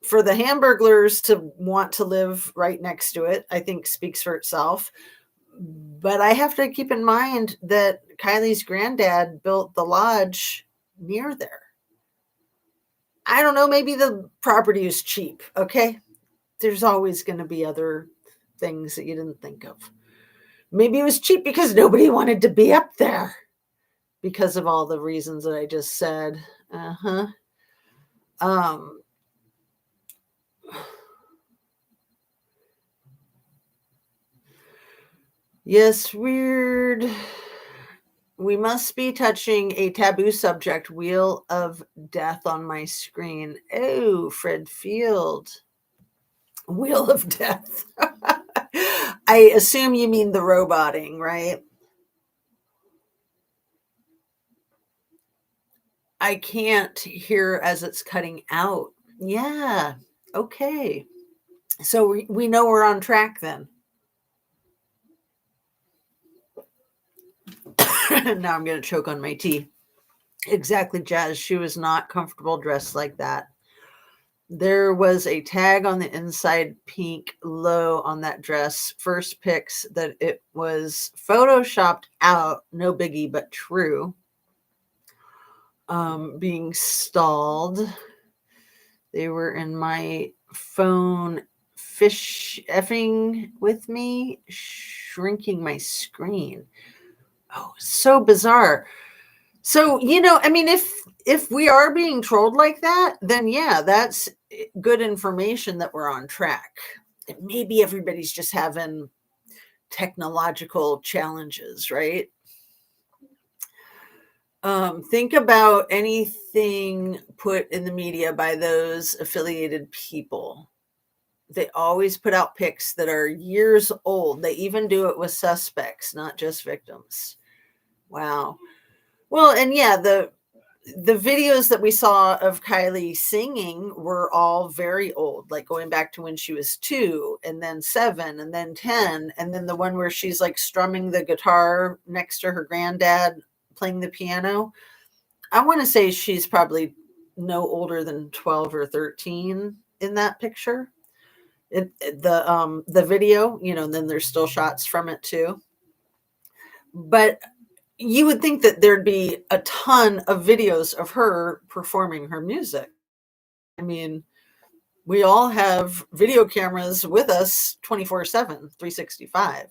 for the Hamburglers to want to live right next to it, I think speaks for itself. But I have to keep in mind that Kylie's granddad built the lodge near there. I don't know, maybe the property is cheap, okay? There's always going to be other things that you didn't think of. Maybe it was cheap because nobody wanted to be up there because of all the reasons that I just said. Yes, weird. We must be touching a taboo subject, Wheel of Death on my screen. Oh, Fred Field. Wheel of Death. I assume you mean the roboting, right? I can't hear as it's cutting out. Yeah. Okay. So we know we're on track then. Now I'm going to choke on my tea. Exactly, Jazz. She was not comfortable dressed like that. There was a tag on the inside, pink low on that dress. First pics that it was photoshopped out. No biggie, but true. Being stalled. They were in my phone fish effing with me, shrinking my screen. Oh, so bizarre. So, I mean, if we are being trolled like that, then yeah, that's good information that we're on track. Maybe everybody's just having technological challenges, right? Think about anything put in the media by those affiliated people. They always put out pics that are years old. They even do it with suspects, not just victims. Wow. Well, and yeah, the videos that we saw of Kylie singing were all very old, like going back to when she was 2 and then 7 and then 10. And then the one where she's like strumming the guitar next to her granddad playing the piano. I want to say she's probably no older than 12 or 13 in that picture. The video, and then there's still shots from it too. But you would think that there'd be a ton of videos of her performing her music. I mean, we all have video cameras with us 24/7, 365.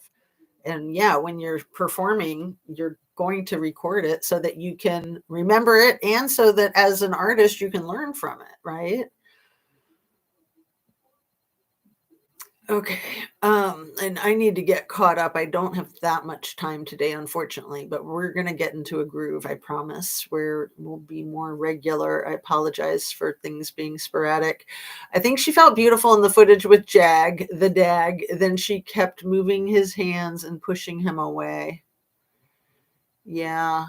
And yeah, when you're performing, you're going to record it so that you can remember it and so that as an artist, you can learn from it, right? Okay. And I need to get caught up. I don't have that much time today, unfortunately, but we're going to get into a groove, I promise, where we'll be more regular. I apologize for things being sporadic. I think she felt beautiful in the footage with the dag. Then she kept moving his hands and pushing him away. Yeah.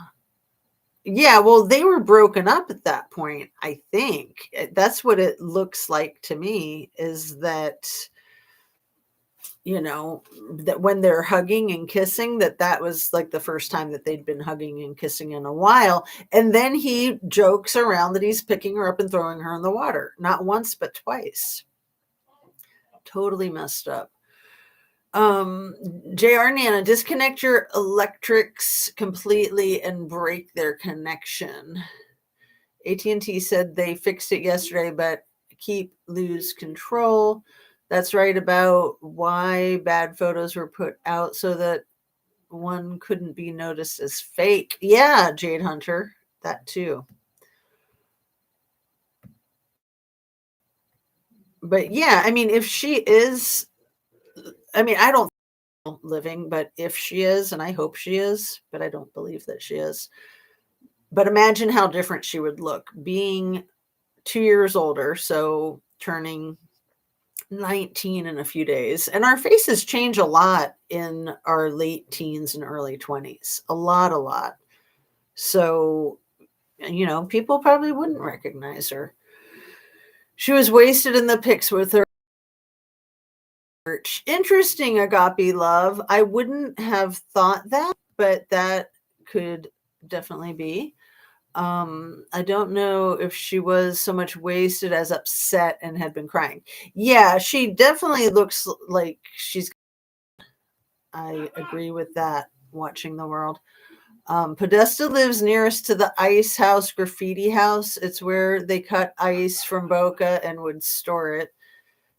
Yeah, well, they were broken up at that point, I think. That's what it looks like to me, is that that when they're hugging and kissing, that was like the first time that they'd been hugging and kissing in a while. And then he jokes around that he's picking her up and throwing her in the water, not once but twice. Totally messed up. JR Nana, disconnect your electrics completely and break their connection. AT&T said they fixed it yesterday, but lose control. That's right about why bad photos were put out, so that one couldn't be noticed as fake. Yeah, Jade Hunter, that too. But yeah, I mean, if she is, I mean, I don't know living, but if she is, and I hope she is, but I don't believe that she is. But imagine how different she would look being 2 years older, so turning 19 in a few days. And our faces change a lot in our late teens and early 20s. A lot, a lot. So, people probably wouldn't recognize her. She was wasted in the pics with her. Interesting, Agape Love. I wouldn't have thought that, but that could definitely be. I don't know if she was so much wasted as upset and had been crying. Yeah, she definitely looks like she's. I agree with that. Watching the world. Podesta lives nearest to the Ice House graffiti house. It's where they cut ice from Boca and would store it.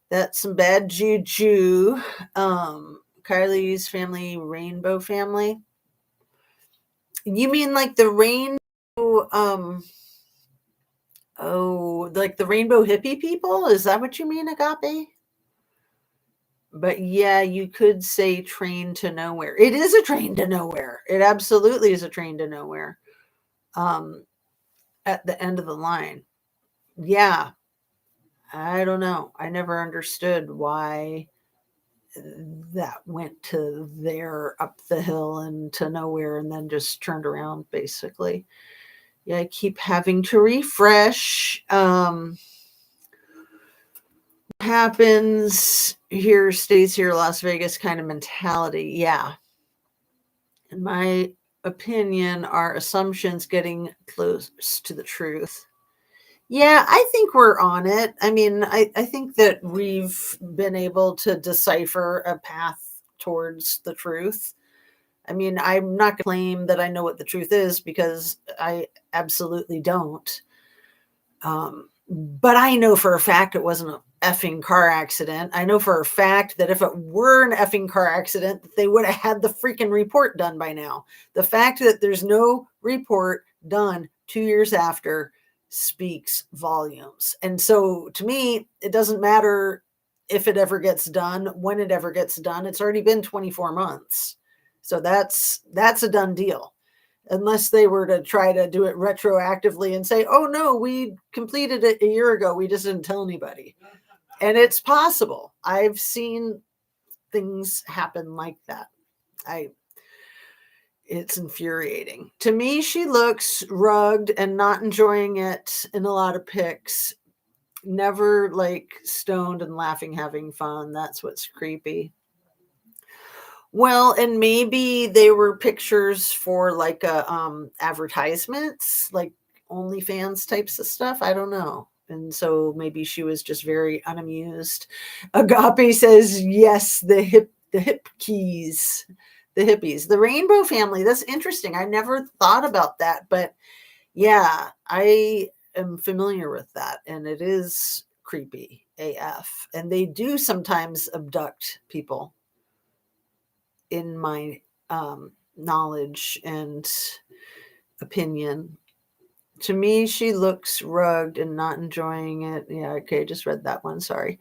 That's some bad juju. Kylie's family, Rainbow family. You mean like the rainbow? Like the rainbow hippie people? Is that what you mean, Agape? But yeah, you could say train to nowhere. It is a train to nowhere. It absolutely is a train to nowhere. At the end of the line. Yeah, I don't know. I never understood why that went to there up the hill and to nowhere and then just turned around basically. Yeah, I keep having to refresh. Happens here, stays here, Las Vegas kind of mentality. Yeah. In my opinion, our assumptions getting close to the truth. Yeah, I think we're on it. I mean, I think that we've been able to decipher a path towards the truth. I mean, I'm not going to claim that I know what the truth is because I absolutely don't. But I know for a fact it wasn't a effing car accident. I know for a fact that if it were an effing car accident, they would have had the freaking report done by now. The fact that there's no report done 2 years after speaks volumes. And so to me, it doesn't matter if it ever gets done, when it ever gets done. It's already been 24 months. So that's a done deal. Unless they were to try to do it retroactively and say, oh no, we completed it a year ago. We just didn't tell anybody. And it's possible. I've seen things happen like that. It's infuriating. To me, she looks rugged and not enjoying it in a lot of pics. Never like stoned and laughing, having fun. That's what's creepy. Well, and maybe they were pictures for like advertisements, like OnlyFans types of stuff. I don't know. And so maybe she was just very unamused. Agape says, yes, the hip keys, the hippies, the rainbow family. That's interesting. I never thought about that, but yeah, I am familiar with that. And it is creepy AF. And they do sometimes abduct people in my knowledge and opinion. To me, she looks rugged and not enjoying it. Yeah, okay, just read that one. Sorry.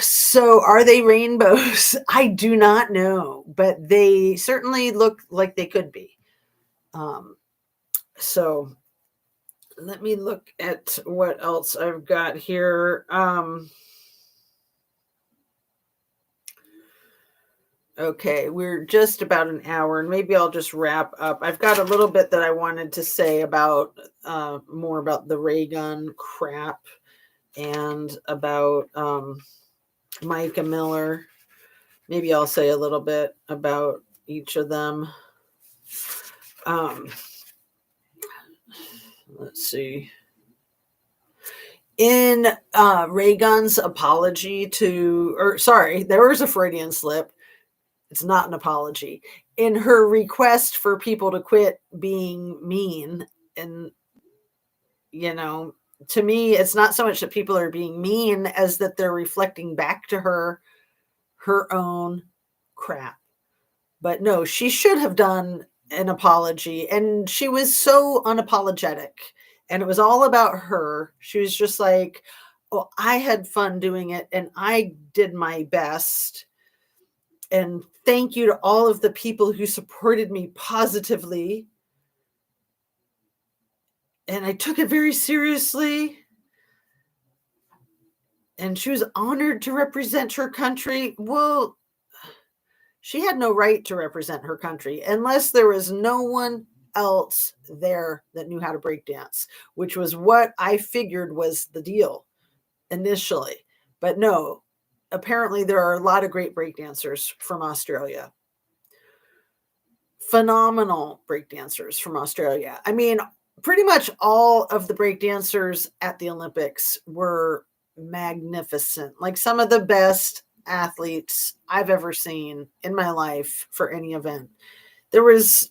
So are they rainbows? I do not know, but they certainly look like they could be. So let me look at what else I've got here. Okay, we're just about an hour, and maybe I'll just wrap up. I've got a little bit that I wanted to say about more about the Raygun crap and about Micah Miller. Maybe I'll say a little bit about each of them. Let's see. In Raygun's apology there was a Freudian slip. It's not an apology. In her request for people to quit being mean, and to me, it's not so much that people are being mean as that they're reflecting back to her own crap. But no, she should have done an apology, and she was so unapologetic, and it was all about her. She was just like, "Oh, I had fun doing it, and I did my best, and thank you to all of the people who supported me positively, and I took it very seriously." And she was honored to represent her country. Well, she had no right to represent her country unless there was no one else there that knew how to break dance, which was what I figured was the deal initially. But no, apparently there are a lot of great breakdancers from Australia. Phenomenal breakdancers from Australia. I mean, pretty much all of the breakdancers at the Olympics were magnificent. Like some of the best athletes I've ever seen in my life for any event. There was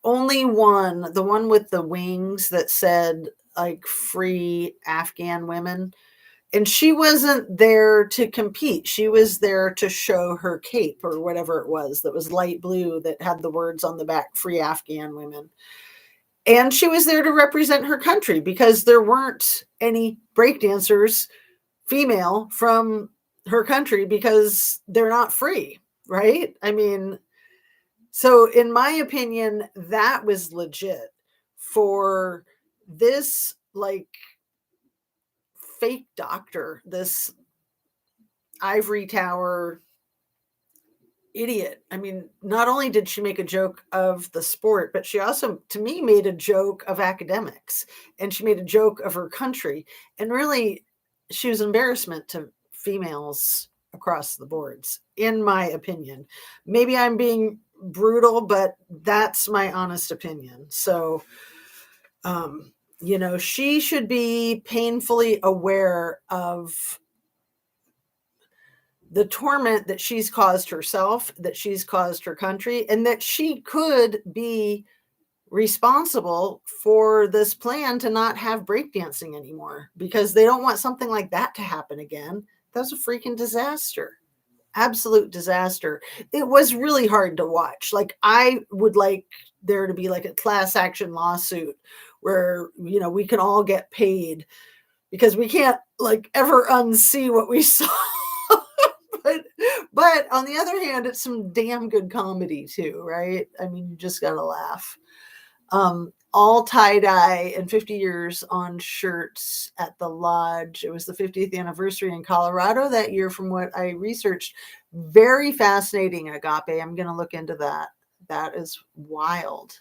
only one, the one with the wings that said like free Afghan women. And she wasn't there to compete. She was there to show her cape or whatever it was that was light blue that had the words on the back, free Afghan women. And she was there to represent her country because there weren't any breakdancers female from her country because they're not free, right? I mean, so in my opinion, that was legit for this like fake doctor, this ivory tower idiot. I mean, not only did she make a joke of the sport, but she also, to me, made a joke of academics and she made a joke of her country. And really, she was an embarrassment to females across the boards, in my opinion. Maybe I'm being brutal, but that's my honest opinion. So, she should be painfully aware of the torment that she's caused herself, that she's caused her country, and that she could be responsible for this plan to not have breakdancing anymore because they don't want something like that to happen again. That was a freaking disaster. Absolute disaster. It was really hard to watch. Like, I would like there to be like a class action lawsuit where, we can all get paid because we can't like ever unsee what we saw. but on the other hand, it's some damn good comedy too, right? I mean, you just gotta laugh. All tie-dye and 50 years on shirts at the lodge. It was the 50th anniversary in Colorado that year, from what I researched. Very fascinating, Agape. I'm gonna look into that. That is wild.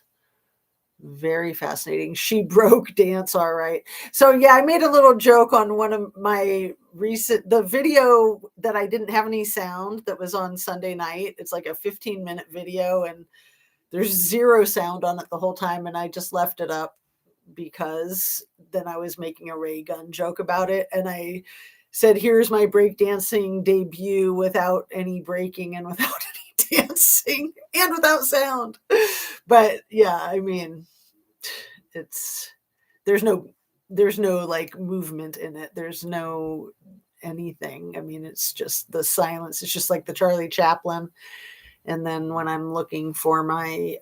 Very fascinating. She broke dance, all right. So yeah, I made a little joke on one of my the video that I didn't have any sound that was on Sunday night. It's like a 15-minute video and there's zero sound on it the whole time. And I just left it up because then I was making a ray gun joke about it. And I said, here's my breakdancing debut without any breaking and without any dancing and without sound. But yeah, I mean, there's no like movement in it. There's no anything. I mean, it's just the silence. It's just like the Charlie Chaplin. And then when I'm looking for my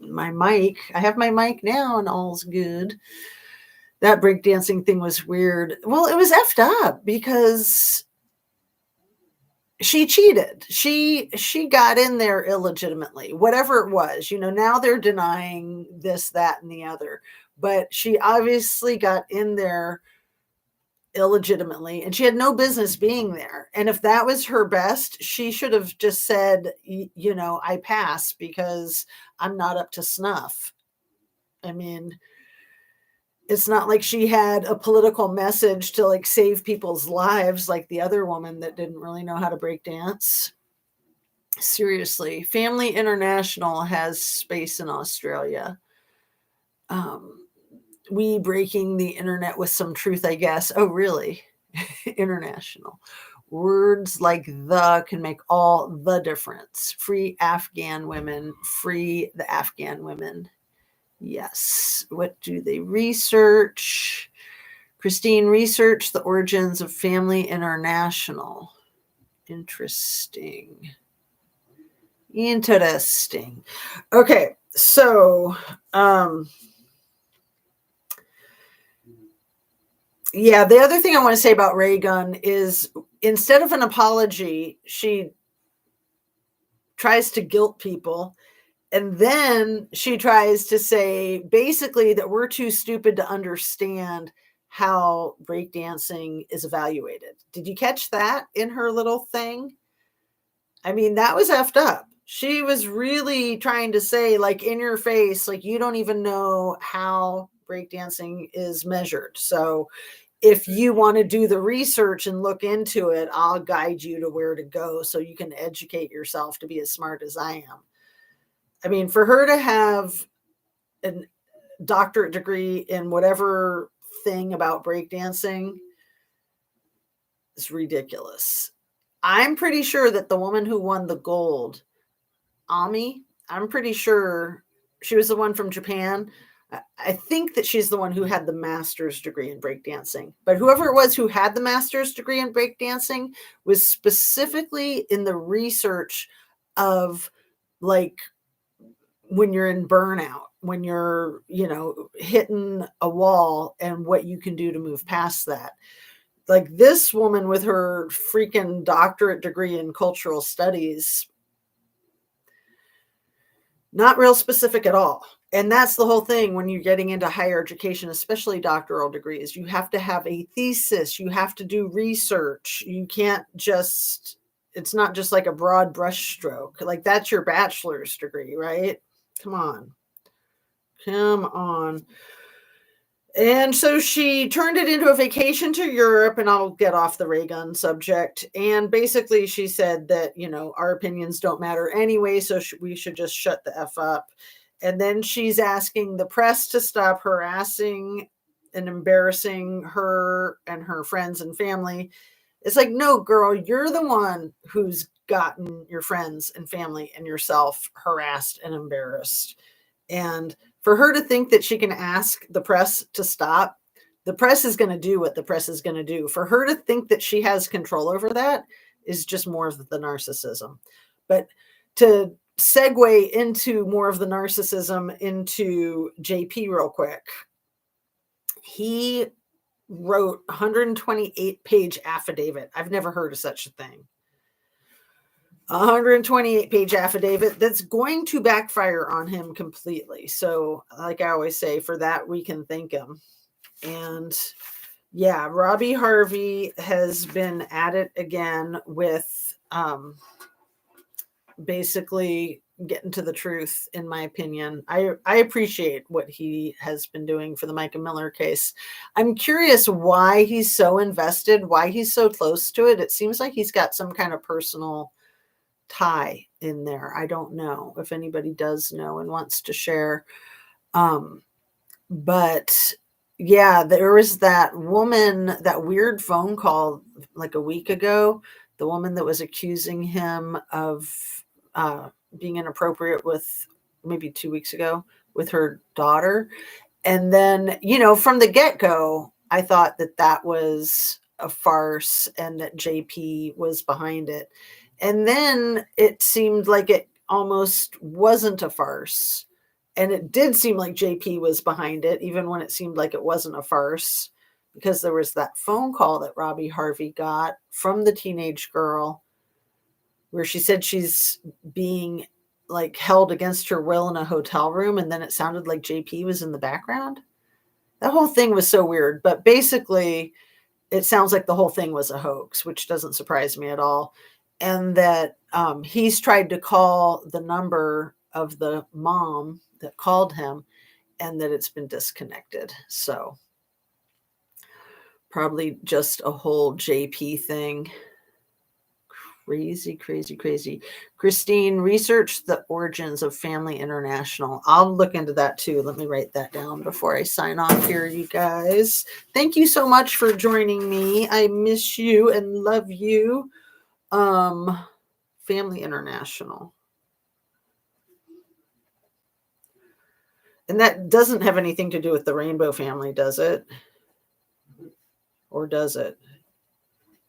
my mic, I have my mic now and all's good. That breakdancing thing was weird. Well, it was effed up because she cheated. She got in there illegitimately, whatever it was. Now they're denying this, that, and the other. But she obviously got in there illegitimately and she had no business being there. And if that was her best, she should have just said, I pass because I'm not up to snuff. I mean, it's not like she had a political message to like save people's lives like the other woman that didn't really know how to break dance. Seriously, Family International has space in Australia. We breaking the internet with some truth, I guess. Oh, really? International. Words like the can make all the difference. Free Afghan women, free the Afghan women. Yes. What do they research? Christine researched the origins of Family International. Interesting. Interesting. Okay, so yeah, the other thing I want to say about Raygun is instead of an apology, she tries to guilt people. And then she tries to say basically that we're too stupid to understand how breakdancing is evaluated. Did you catch that in her little thing? I mean, that was effed up. She was really trying to say, like, in your face, like, you don't even know how breakdancing is measured. So if you want to do the research and look into it, I'll guide you to where to go so you can educate yourself to be as smart as I am. I mean, for her to have a doctorate degree in whatever thing about breakdancing is ridiculous. I'm pretty sure that the woman who won the gold, Ami, I'm pretty sure she was the one from Japan. I think that she's the one who had the master's degree in breakdancing. But whoever it was who had the master's degree in breakdancing was specifically in the research of, like, when you're in burnout, when you're, hitting a wall and what you can do to move past that. Like this woman with her freaking doctorate degree in cultural studies, not real specific at all. And that's the whole thing when you're getting into higher education, especially doctoral degrees. You have to have a thesis, you have to do research. You can't just, it's not just like a broad brushstroke. Like that's your bachelor's degree, right? Come on. Come on. And so she turned it into a vacation to Europe, and I'll get off the Raygun subject. And basically, she said that, our opinions don't matter anyway, so we should just shut the F up. And then she's asking the press to stop harassing and embarrassing her and her friends and family. It's like, no, girl, you're the one who's gotten your friends and family and yourself harassed and embarrassed. And for her to think that she can ask the press to stop, the press is going to do what the press is going to do. For her to think that she has control over that is just more of the narcissism. But to segue into more of the narcissism into JP real quick, he wrote a 128-page affidavit. I've never heard of such a thing. 128-page affidavit that's going to backfire on him completely. So, like I always say, for that, we can thank him. And yeah, Robbie Harvey has been at it again with basically getting to the truth, in my opinion. I appreciate what he has been doing for the Micah Miller case. I'm curious why he's so invested, why he's so close to it. It seems like he's got some kind of personal tie in there. I don't know if anybody does know and wants to share. But yeah, there was that woman, that weird phone call like a week ago, the woman that was accusing him of being inappropriate with, maybe 2 weeks ago, with her daughter. And then, from the get-go, I thought that that was a farce and that JP was behind it. And then it seemed like it almost wasn't a farce. And it did seem like JP was behind it, even when it seemed like it wasn't a farce, because there was that phone call that Robbie Harvey got from the teenage girl where she said she's being like held against her will in a hotel room. And then it sounded like JP was in the background. That whole thing was so weird. But basically, it sounds like the whole thing was a hoax, which doesn't surprise me at all. And that he's tried to call the number of the mom that called him and that it's been disconnected. So probably just a whole JP thing. Crazy, crazy, crazy. Christine, research the origins of Family International. I'll look into that too. Let me write that down before I sign off here, you guys. Thank you so much for joining me. I miss you and love you. Family International. And that doesn't have anything to do with the Rainbow Family, does it? Or does it?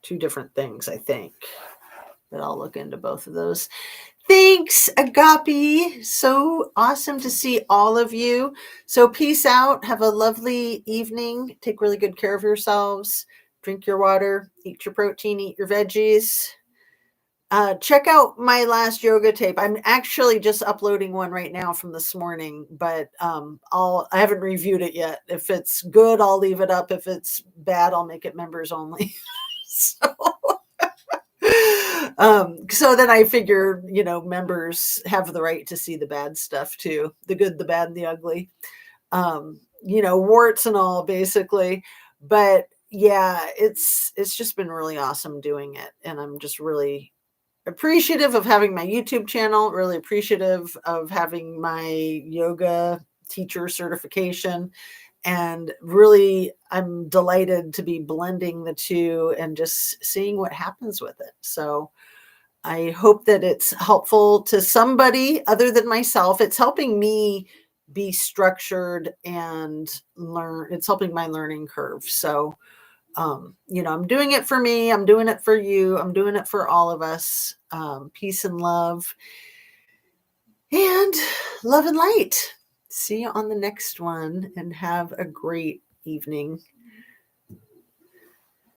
Two different things, I think. But I'll look into both of those. Thanks, Agape. So awesome to see all of you. So peace out. Have a lovely evening. Take really good care of yourselves. Drink your water, eat your protein, eat your veggies. Check out my last yoga tape. I'm actually just uploading one right now from this morning, but I haven't reviewed it yet. If it's good, I'll leave it up. If it's bad, I'll make it members only. So so then I figure, members have the right to see the bad stuff too, the good, the bad, and the ugly. Warts and all, basically. But yeah, it's just been really awesome doing it, and I'm just really appreciative of having my YouTube channel, really appreciative of having my yoga teacher certification, and really I'm delighted to be blending the two and just seeing what happens with it. So I hope that it's helpful to somebody other than myself. It's helping me be structured and learn. It's helping my learning curve. So, I'm doing it for me. I'm doing it for you. I'm doing it for all of us. Peace and and love and light. See you on the next one and have a great evening.